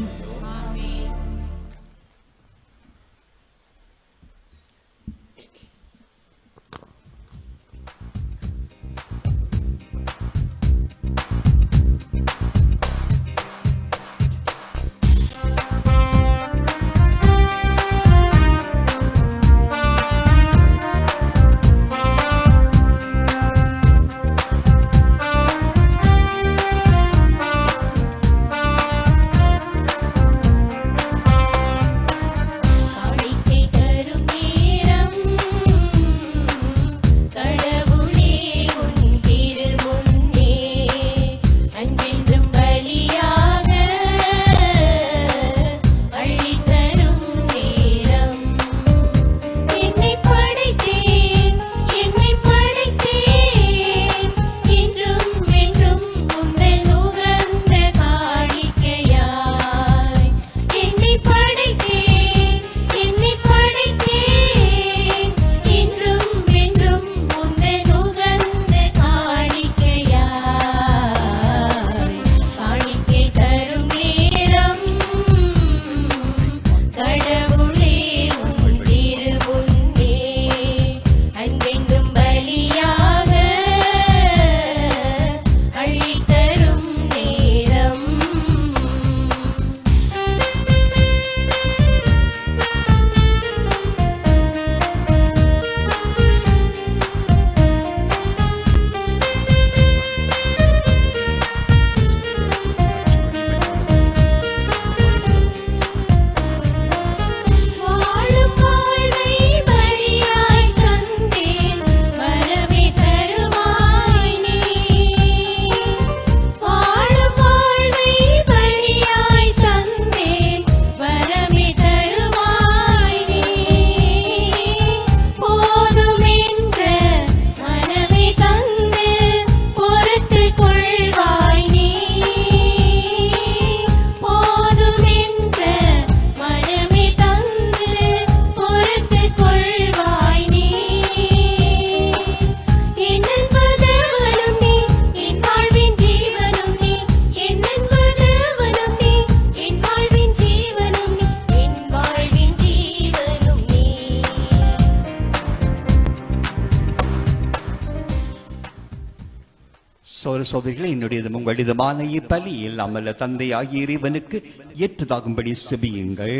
சோதரிகளை என்னுடைய உங்களிடமான இப்பலி இல்லாமல் தந்தை ஆகிய இறைவனுக்கு ஏற்றதாகும்படி செபியுங்கள்.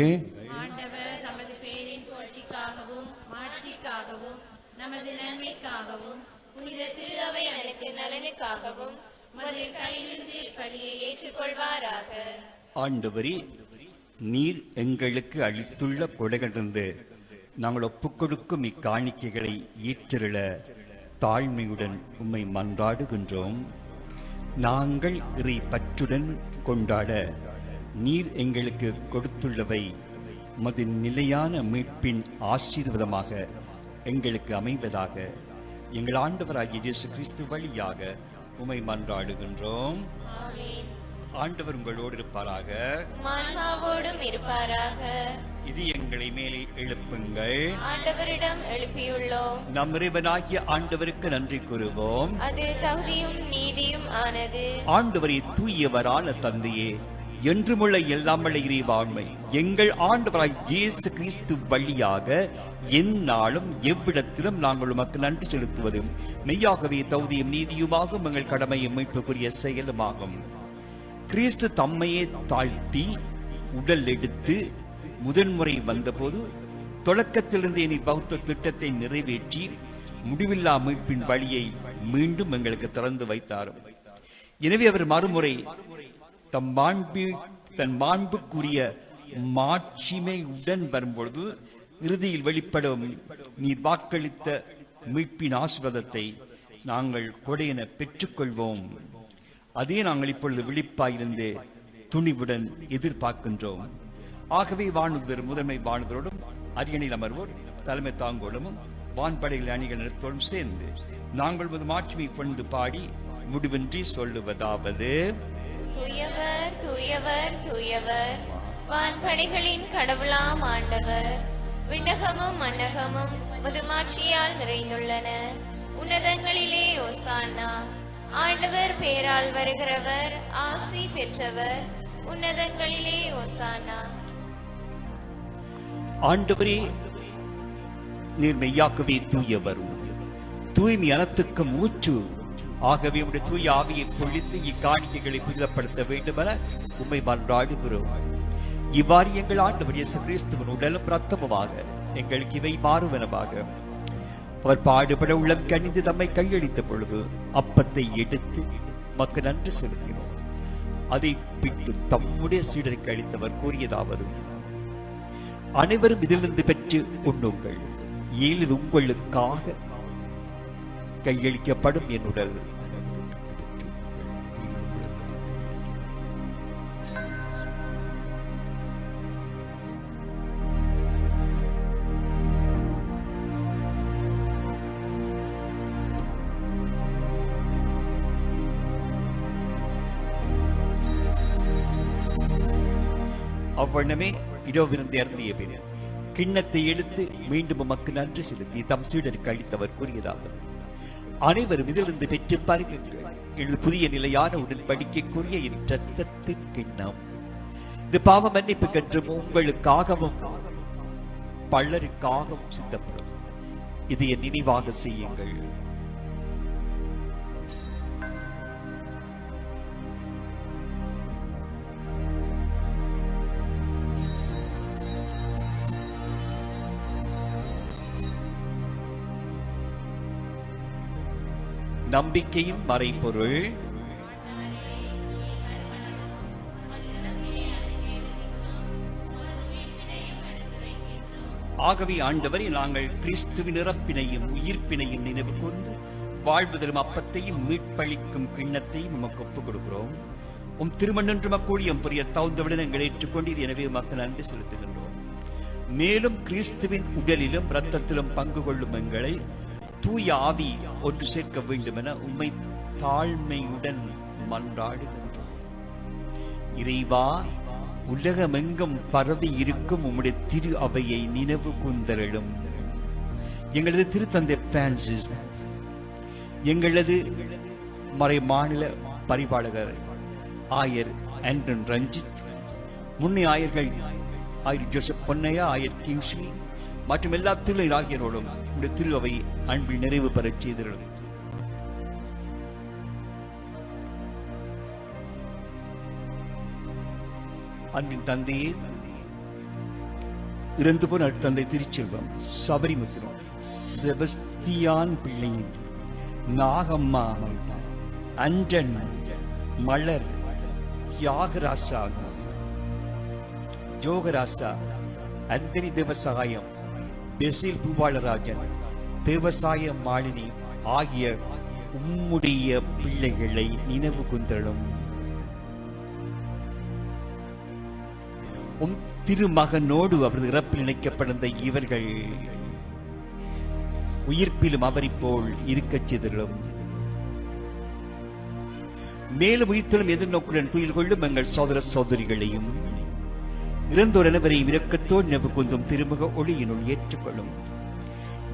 ஆண்டவர் தமது பேரின் புகழ்ச்சிக்காகவும் மாட்சிக்காகவும் நமது நன்மைக்காகவும் புனித திரு அவை அனைத்து நலனுக்காகவும் உமது கையிலிருந்து பலியை ஏற்றுக்கொள்வாராக. ஆண்டவரே, நீர் எங்களுக்கு அளித்துள்ள கொடைகளிலிருந்து நாங்கள் ஒப்புக்கொடுக்கும் இக்காணிக்கைகளை ஏற்றிருள தாழ்மையுடன் உம்மை மன்றாடுகின்றோம். நாங்கள் இறை பற்றுடன் கொண்டாட நீர் எங்களுக்கு கொடுத்துள்ளவை மது நிலையான மீட்பின் ஆசீர்வாதமாக எங்களுக்கு அமைவதாக எங்கள் ஆண்டவராகிய இயேசு கிறிஸ்து வழியாக உம்மை மன்றாடுகின்றோம். ஆண்டவர் உங்களோடு இருப்பாராக, ஆன்மாவோடும் இருப்பாராக. இது எங்களை மேலே எழுப்புங்கள். ஆண்டவரிடம் எழுப்பியுள்ளோம். நம் இறைவனாகிய ஆண்டவருக்கு நன்றி கூறுவோம். அது தகுதியும் நீதியும் ஆனது. ஆண்டவரே, தூயவரான தந்தையே, என்றுமுள்ள எல்லாமல்ல இறைவாண்மை எங்கள் ஆண்டவராய் இயேசு கிறிஸ்து வழியாக எந்நாளும் எவ்விடத்திலும் நாங்கள் உமக்கு நன்றி செலுத்துவதும் மெய்யாகவே தகுதியும் நீதியுமாகும் எங்கள் கடமையும் மீட்புக்குரிய செயலுமாகும். கிறிஸ்து தம்மையே தாழ்த்தி உடல் எடுத்து முதன்முறை வந்தபோது தொடக்கத்திலிருந்து இனி பௌத்த திட்டத்தை நிறைவேற்றி முடிவில்லா மீட்பின் வழியை மீண்டும் எங்களுக்கு திறந்து வைத்தார். எனவே அவர் மறுமுறை தன் மாண்புக்குரிய மாட்சிமையுடன் வரும்பொழுது இறுதியில் வெளிப்படும் நீர் வாக்களித்த மீட்பின் ஆசீர்வாதத்தை நாங்கள் கொடையென பெற்றுக்கொள்வோம். அதே நாங்கள் இப்பொழுது விழிப்பாயிருந்து துணிவுடன் எதிர்பார்க்கின்றோம். ஆகவே வானுதர் முதன்மை வானுதரோடும் அரியணையில் அமர்வோர் தலைமை தாங்கோடும் வான்படைகள் அணிகள் நிறுத்தோடும் சேர்ந்து நாங்கள் ஒரு மாட்சிமை கொண்டு பாடி முடிவின்றி சொல்லுவதாவது: தூயவர் தூயவர் தூயவர், வான்படைகளின் கடவுளாம் ஆண்டவர். விண்ணகமும் மண்ணகமும் முதுமாட்சியால் நிறைந்துள்ளன. உன்னதங்களிலே ஓசானா. ஆண்டவர் பேரால் வருகிறவர் ஆசி பெற்றவர். உன்னதங்களிலே ஓசானா. ஆண்டவரே, நீர் மெய்யாகவே தூயவர், தூய்மை அனைத்துக்கு மூச்சு. ஆகவே உடைய தூய ஆவியை பொழித்து இக்காணிக்கைகளை புனிதப்படுத்த வேண்டும் என உம்மை மன்றாடுகிறோம். இவ்வாறு எங்கள் ஆண்டவர் இயேசு கிறிஸ்துவின் உடலும் இரத்தமுமாக எங்களுக்கு இவை மாறுவனவாக. அவர் பாடுபட உள்ளம் கனிந்து தம்மை கையளித்த பொழுது அப்பத்தை எடுத்து மக்கு நன்றி செலுத்தினோம். அதை பிட்டு தம்முடைய சீடருக்கு அளித்தவர் கூறியதாவது: அனைவரும் இதிலிருந்து பெற்று உண்ணுங்கள், ஏழு உங்களுக்காக கையளிக்கப்படும் என் உடல். அவ்வண்ணமே இரவிருந்து அருந்திய பின் கிண்ணத்தை எடுத்து மீண்டும் உமக்கு நன்றி செலுத்தி தம் சீடருக்கு அளித்தவர் கூறியதாவது: அனைவரும் இதிலிருந்து பெற்று பருகுங்கள், இது புதிய நிலையான உடன்படிக்கைக்குரிய என் இரத்தத்தின் கிண்ணம். இது பாவ மன்னிப்பு கற்றும் உங்களுக்காகவும் பலருக்காகவும் சித்தப்படும். இது என் நினைவாக செய்யுங்கள். நம்பிக்கையின் மறைபொருள். ஆகவே ஆண்டவரை, நாங்கள் கிறிஸ்துவின் இறப்பினையும் உயிர்ப்பினையும் நினைவு கூர்ந்து வாழ்வு தரும் அப்பத்தையும் மீட்பளிக்கும் கிண்ணத்தையும் உமக்கு ஒப்புக் கொடுக்கிறோம். திருமணன்று மக்கூழியம் புரிய தகுந்தவுடன் எங்களை ஏற்றுக்கொண்டீர். எனவே உமக்கு நன்றி செலுத்துகின்றோம். மேலும் கிறிஸ்துவின் உடலிலும் இரத்தத்திலும் பங்கு கொள்ளும் எங்களை தூய ஆவி ஒன்று சேர்க்க வேண்டும் என உம்மை தாழ்மையுடன் மன்றாடுகின்றோம். இறைவா, உலகமெங்கும் பரவி இருக்கும் உம்முடைய திரு அவையை நினைவு கூர்ந்தருளும். எங்களது திருத்தந்தை பிரான்சிஸ், எங்களது மறை மாநில பரிபாலகர் ஆயர் ஆண்டன் ரஞ்சித், முன்னே ஆயர்கள் ஆயர் ஜோசப் பொன்னையா, ஆயர் கிங்ஸ்லி மற்றும் எல்லா திரு ஆகியோரோடும் உடைய திரு அவை அன்பில் நிறைவு பெறச் செய்திருக்கும். அன்பின் தந்தையே, இறந்து போன தந்தை திருச்செல்வம், சபரிமுத்திரம், செபஸ்தியான் பிள்ளை, நாகம்மா, அன்றன், மலர், யாகராசா, ஜோகராசா, அந்தனி தேவசாயம், பெசில் பூபாலராஜன், தேவசாய மாலினி ஆகிய உம்முடைய பிள்ளைகளை நினைவு கூர்ந்தருளும். திருமகனோடு அவரது இறப்பில் இணைக்கப்பட்ட இவர்கள் உயிர்ப்பிலும் அவரை போல் இருக்கச் செய்திருளும். மேலும் உயிர்த்தலும் எதிர்நோக்குடன் துயில் கொள்ளும் எங்கள் சோதர சோதரிகளையும் இறந்தோர் அனைவரையும் இரக்கத்தோடு நினைவு கூர்ந்தும் திருமுக ஒளியினுள் ஏற்றுக்கொள்ளும்.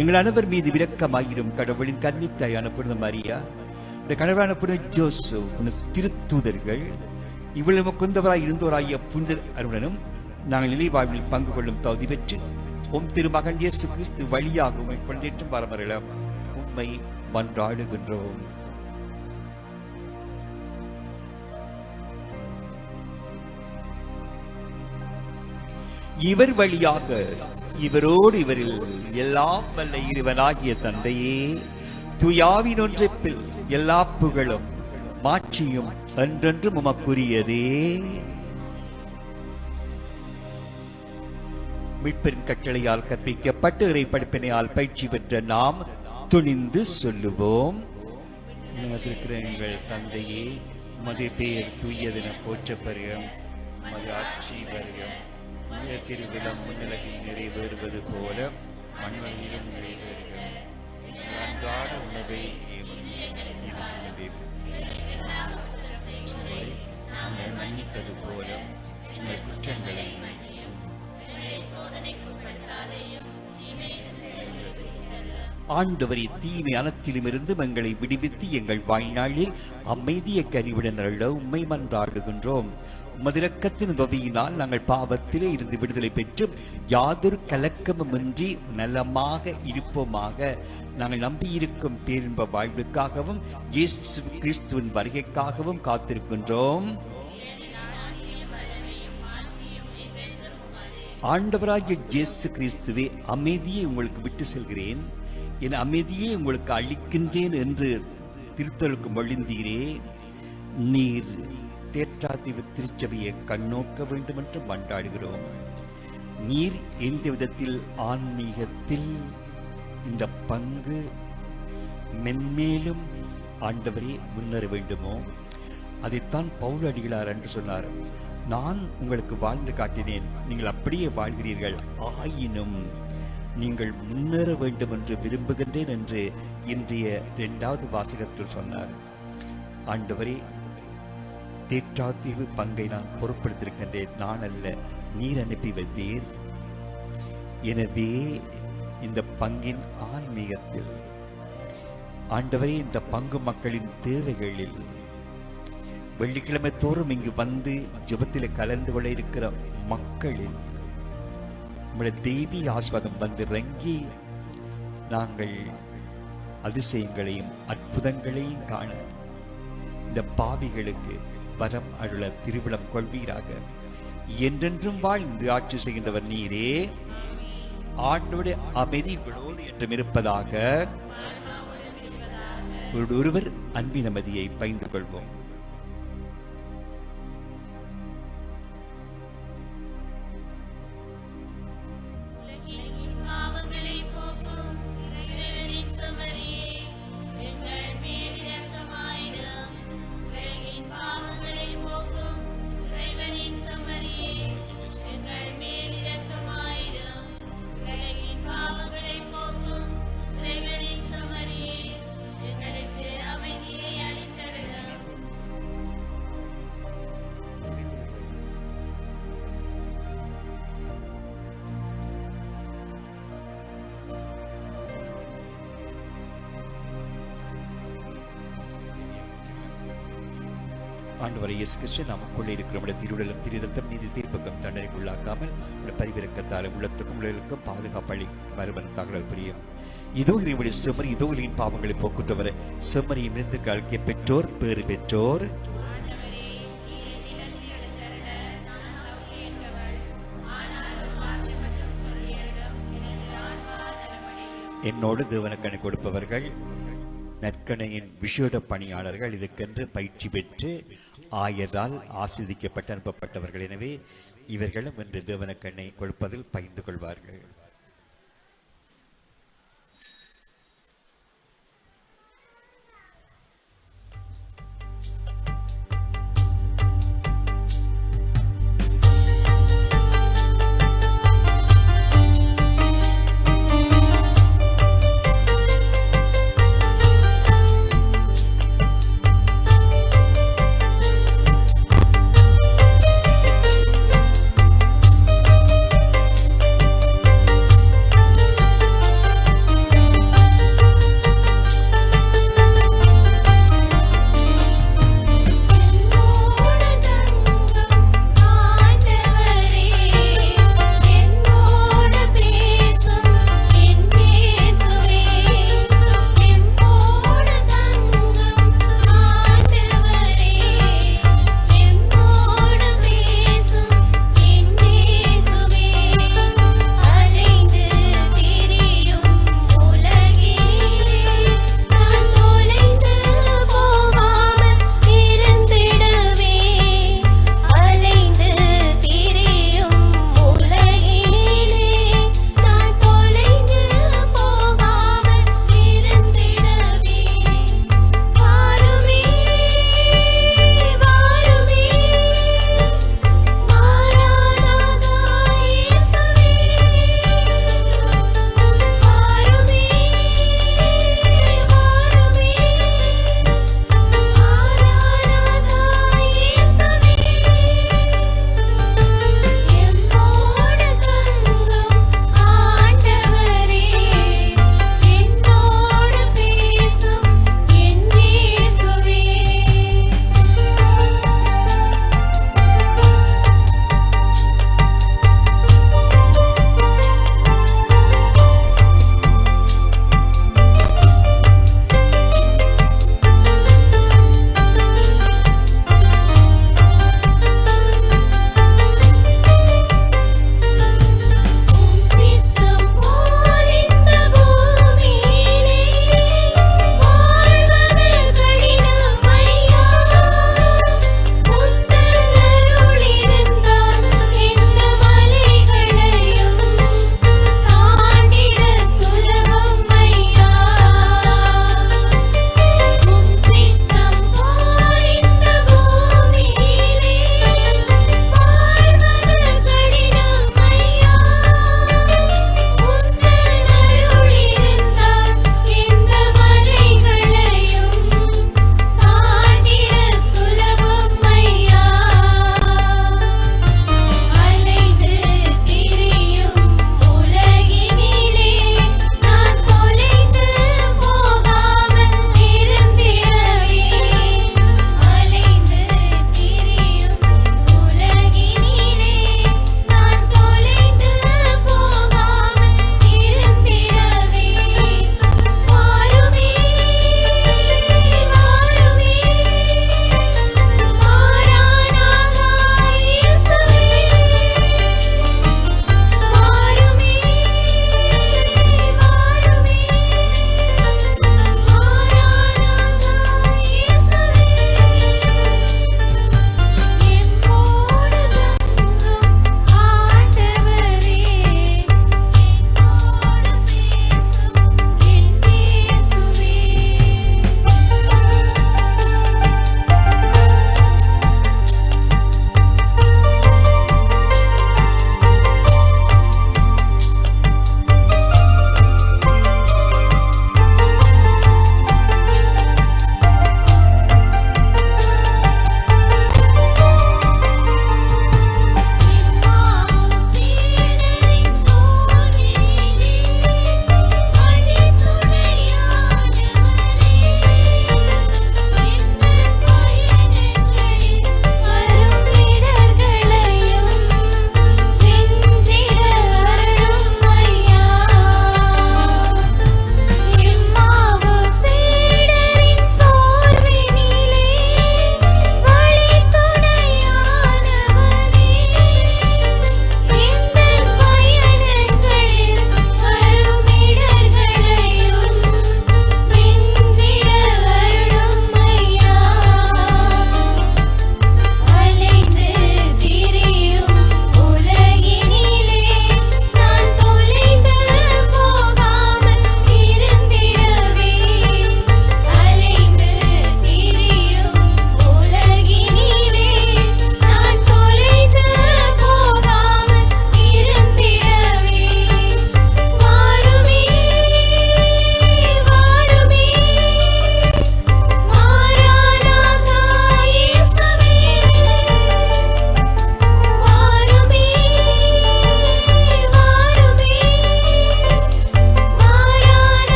எங்கள் அனைவர் மீது இரக்கமாயிரும் கடவுளின் கன்னித்தாயான புனித மரியா, கணவரான புனித ஜோசப், திருத்தூதர்கள், இவ்வளவு கொண்டவராய் இருந்தோராகிய புனிதர் அருடனும் நாங்கள் நிலைவாழ்வில் பங்கு கொள்ளும் தகுதி பெற்று திருமகன் இயேசு கிறிஸ்து வழியாக உம்மை கொண்டேற்றும் வரமரலாம் உம்மை மன்றாடுகின்றோம். இவர் வழியாக இவரோடு இவரில் எல்லாம் வல்ல இறைவனாகிய தந்தையே, துயாவின் ஒன்றைப்பில் எல்லா புகழும் மாட்சியும் என்றென்றும் உமக்குரியதே. மீட்பின் கட்டளையால் கற்பிக்கப்பட்டு இறை படிப்பினையால் பயிற்சி பெற்ற நாம் துணிந்து சொல்லுவோம். இருக்கிற எங்கள் தந்தையே, உமது பெயர் தூயதென போற்றப் பெறுக. உமது ஆட்சி வருக. உமது திருவிழம் முன்னிலையில் நிறைவேறுவது போல மண்வெளியிலும் நிறைவேறுக. எங்கள் அன்றாட உணவை நாங்கள் மன்னிப்பது போல எங்கள் குற்றங்களை ஆண்டவரே, தீமை அனைத்திலுமிருந்து எங்களை விடுவித்து எங்கள் வாழ்நாளில் அமைதியை கனிவுடன் அருள உம்மை மன்றாடுகின்றோம். உமது இரக்கத்தின் உதவியினால் நாங்கள் பாவத்திலே இருந்து விடுதலை பெற்று யாதொரு கலக்கமுமின்றி நலமாக இருப்போமாக. நாங்கள் நம்பியிருக்கும் பேரின்ப வாழ்வுக்காகவும் இயேசு கிறிஸ்துவின் வருகைக்காகவும் காத்திருக்கின்றோம். ஆண்டவராகிய இயேசு கிறிஸ்துவே, அமைதியை உங்களுக்கு விட்டு செல்கிறேன், என் அமைதியை உங்களுக்கு அளிக்கின்றேன் என்று திருத்தலுக்கு மொழிந்தீரே. நீர் தேற்றாதீவு திருச்சபையை கண்ணோக்க வேண்டும் என்று மன்றாடுகிறோம். நீர் எந்த விதத்தில் ஆன்மீகத்தில் இந்த பங்கு மென்மேலும் ஆண்டவரே முன்னேற வேண்டுமோ அதைத்தான் பவுல் அடிகளார் என்று சொன்னார். நான் உங்களுக்கு வாழ்ந்து காட்டினேன், நீங்கள் அப்படியே வாழ்கிறீர்கள், ஆயினும் நீங்கள் முன்னேற வேண்டும் என்று விரும்புகின்றேன் என்று இன்றைய 2வது வாசகத்தில் சொன்னார். ஆண்டவரே, தேற்றாதீவு பங்கை நான் பொறுப்படுத்திருக்கின்றேன், நான் அல்ல, நீர் அனுப்பி வைத்தீர். எனவே இந்த பங்கின் ஆன்மீகத்தில் ஆண்டவரே, இந்த பங்கு மக்களின் தேவைகளில் வெள்ளிக்கிழமை தோறும் இங்கு வந்து ஜெபத்தில் கலந்து கொள்ள இருக்கிற மக்களில் நம்முடைய தெய்வீக ஆசீர்வாதம் வந்து இறங்கி நாங்கள் அதிசயங்களையும் அற்புதங்களையும் காண இந்த பாவிகளுக்கு வரம் அருள திருவிழம் கொள்வீராக. என்றென்றும் வாழ்ந்து ஆட்சி செய்கின்றவர் நீரே. ஆண்டோட அமைதி உங்களோடு என்றும் இருப்பதாக. ஒருவர் அன்பின் அமைதியை பகிர்ந்து கொள்வோம். ஆண்டவரை இயேசு கிறிஸ்து நமக்குள்ளே இருக்கிற திருடலும் திருரத்தம் நீதி தீர்ப்புக்கும் தண்டனைக்குள்ளாக்காமல் பரிவிறக்கத்தால் உள்ளத்துக்கும் உலகிற்கும் பாதுகாப்பளி மறுபன் தகவல் புரியும். இதோ இறைவனுடைய செம்மறி, இதோ இலையின் பாவங்களை போக்குற்றவர், செம்மறியை மிருந்து கலக்கிய பெற்றோர் பேறு பெற்றோர். என்னோடு தேவனுக்கணை கொடுப்பவர்கள் நற்கணையின் விசேட பணியாளர்கள், இதுக்கென்று பயிற்சி பெற்று ஆயரால் ஆசீர்வதிக்கப்பட்டு அனுப்பப்பட்டவர்கள். எனவே இவர்களும் இன்று தேவனுக்கண்ணை கொடுப்பதில் பகிர்ந்து கொள்வார்கள்.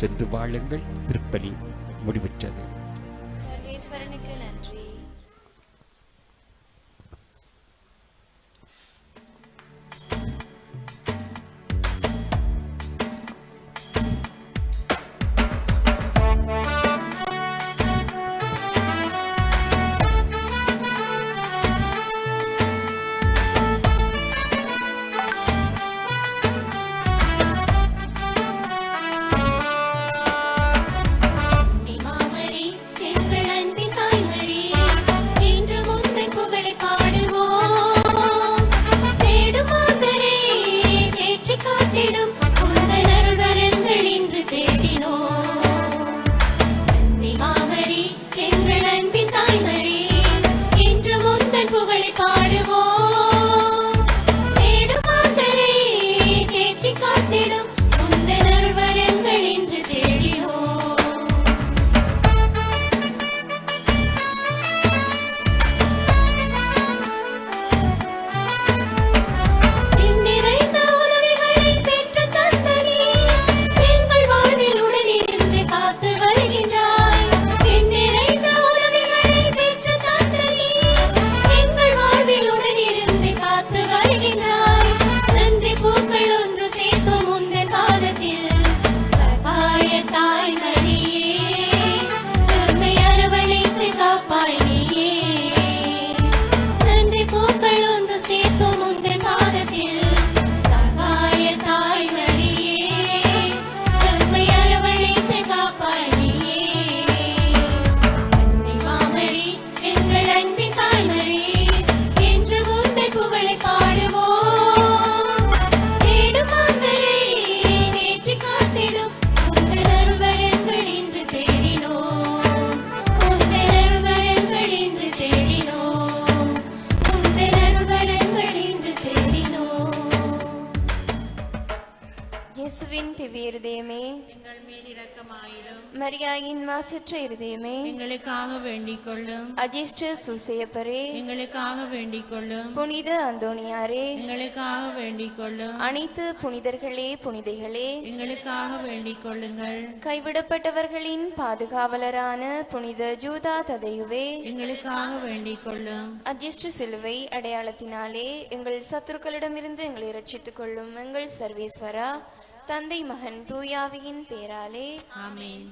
சென்று வாழுங்கள். திருப்பலி முடிவுற்றது. சர்வேஸ்வரனுக்கு நன்றி. மாமரி எங்கள் அன்பின் தாய்மரி, இன்று முந்தன் புகழை பாடுவோம். தேடும் மாந்தரே தேற்றி காத்திடும் உந்தன் அருள்வரங்கள் இன்று தேடினோம். அன்னை மாமரி எங்கள் அன்பின் தாய்மரி, இன்று முந்தன் புகழை பாடுவோம். தேடும் மாந்தரே தேற்றி காத்திடும் உந்தன் அருள்வரங்கள் இன்று தேடினோம். நிறைந்த உதவிகளை பெற்று தந்தனே, எங்கள் வாழ்வில் உடனிருந்து காத்து வருகின்றாய். நிறைந்த உதவிகளை பெற்று தந்தனே, எங்கள் வாழ்வில் உடனிருந்து காத்து வருகின்றாய். நன்றி பூக்கள் ஒன்று சேர்க்கும் உந்தன் பாதத்தில், சகாய தாய் மரியே, நம்மை அரவணைத்து காப்பாய் நீயே. நன்றி பூக்கள் ஒன்று சேர்க்கும் உந்தன் பாதத்தில், சகாய தாய் மரியே, நம்மை அரவணைத்து காப்பாய் நீயே. அன்னை மாமரி எங்கள் அன்பின் தாய்மரி, என்று உந்தன் புகழை பாடுவோம். தேடும் மாந்தரை நேற்றி காத்திடும் உந்தன் அருள்வரங்கள் இன்று தேடினோம். உந்தன் அருள்வரங்கள் இன்று தேடினோம். உந்தன் அருள்வரங்கள் இன்று தேடினோம். இயேசுவின் திவ்ய இருதயமே, எங்கள் மேல் இரக்கமாயிரும். மரியாயின் மாசற்ற இருதயமே, எங்களுக்காக வேண்டிக் கொள்ளும். அஜிஷ்ட சூசையப்பரே, எங்களுக்காக வேண்டிக் கொள்ளும். புனித அந்தோணியாரே, எங்களுக்காக வேண்டிக் கொள்ளும். அனைத்து புனிதர்களே புனிதைகளே, எங்களுக்காக வேண்டிக் கொள்ளுங்கள். கைவிடப்பட்டவர்களின் பாதுகாவலரான புனித ஜூதா ததையுவே, எங்களுக்காக வேண்டிக் கொள்ளும். அஜிஷ்ட சிலுவை அடையாளத்தினாலே எங்கள் சத்துருக்களிடமிருந்து எங்களை ரட்சித்துக் கொள்ளும் எங்கள் சர்வேஸ்வரா, தந்தை மகன் தூயாவியின் பேராலே ஆமென்.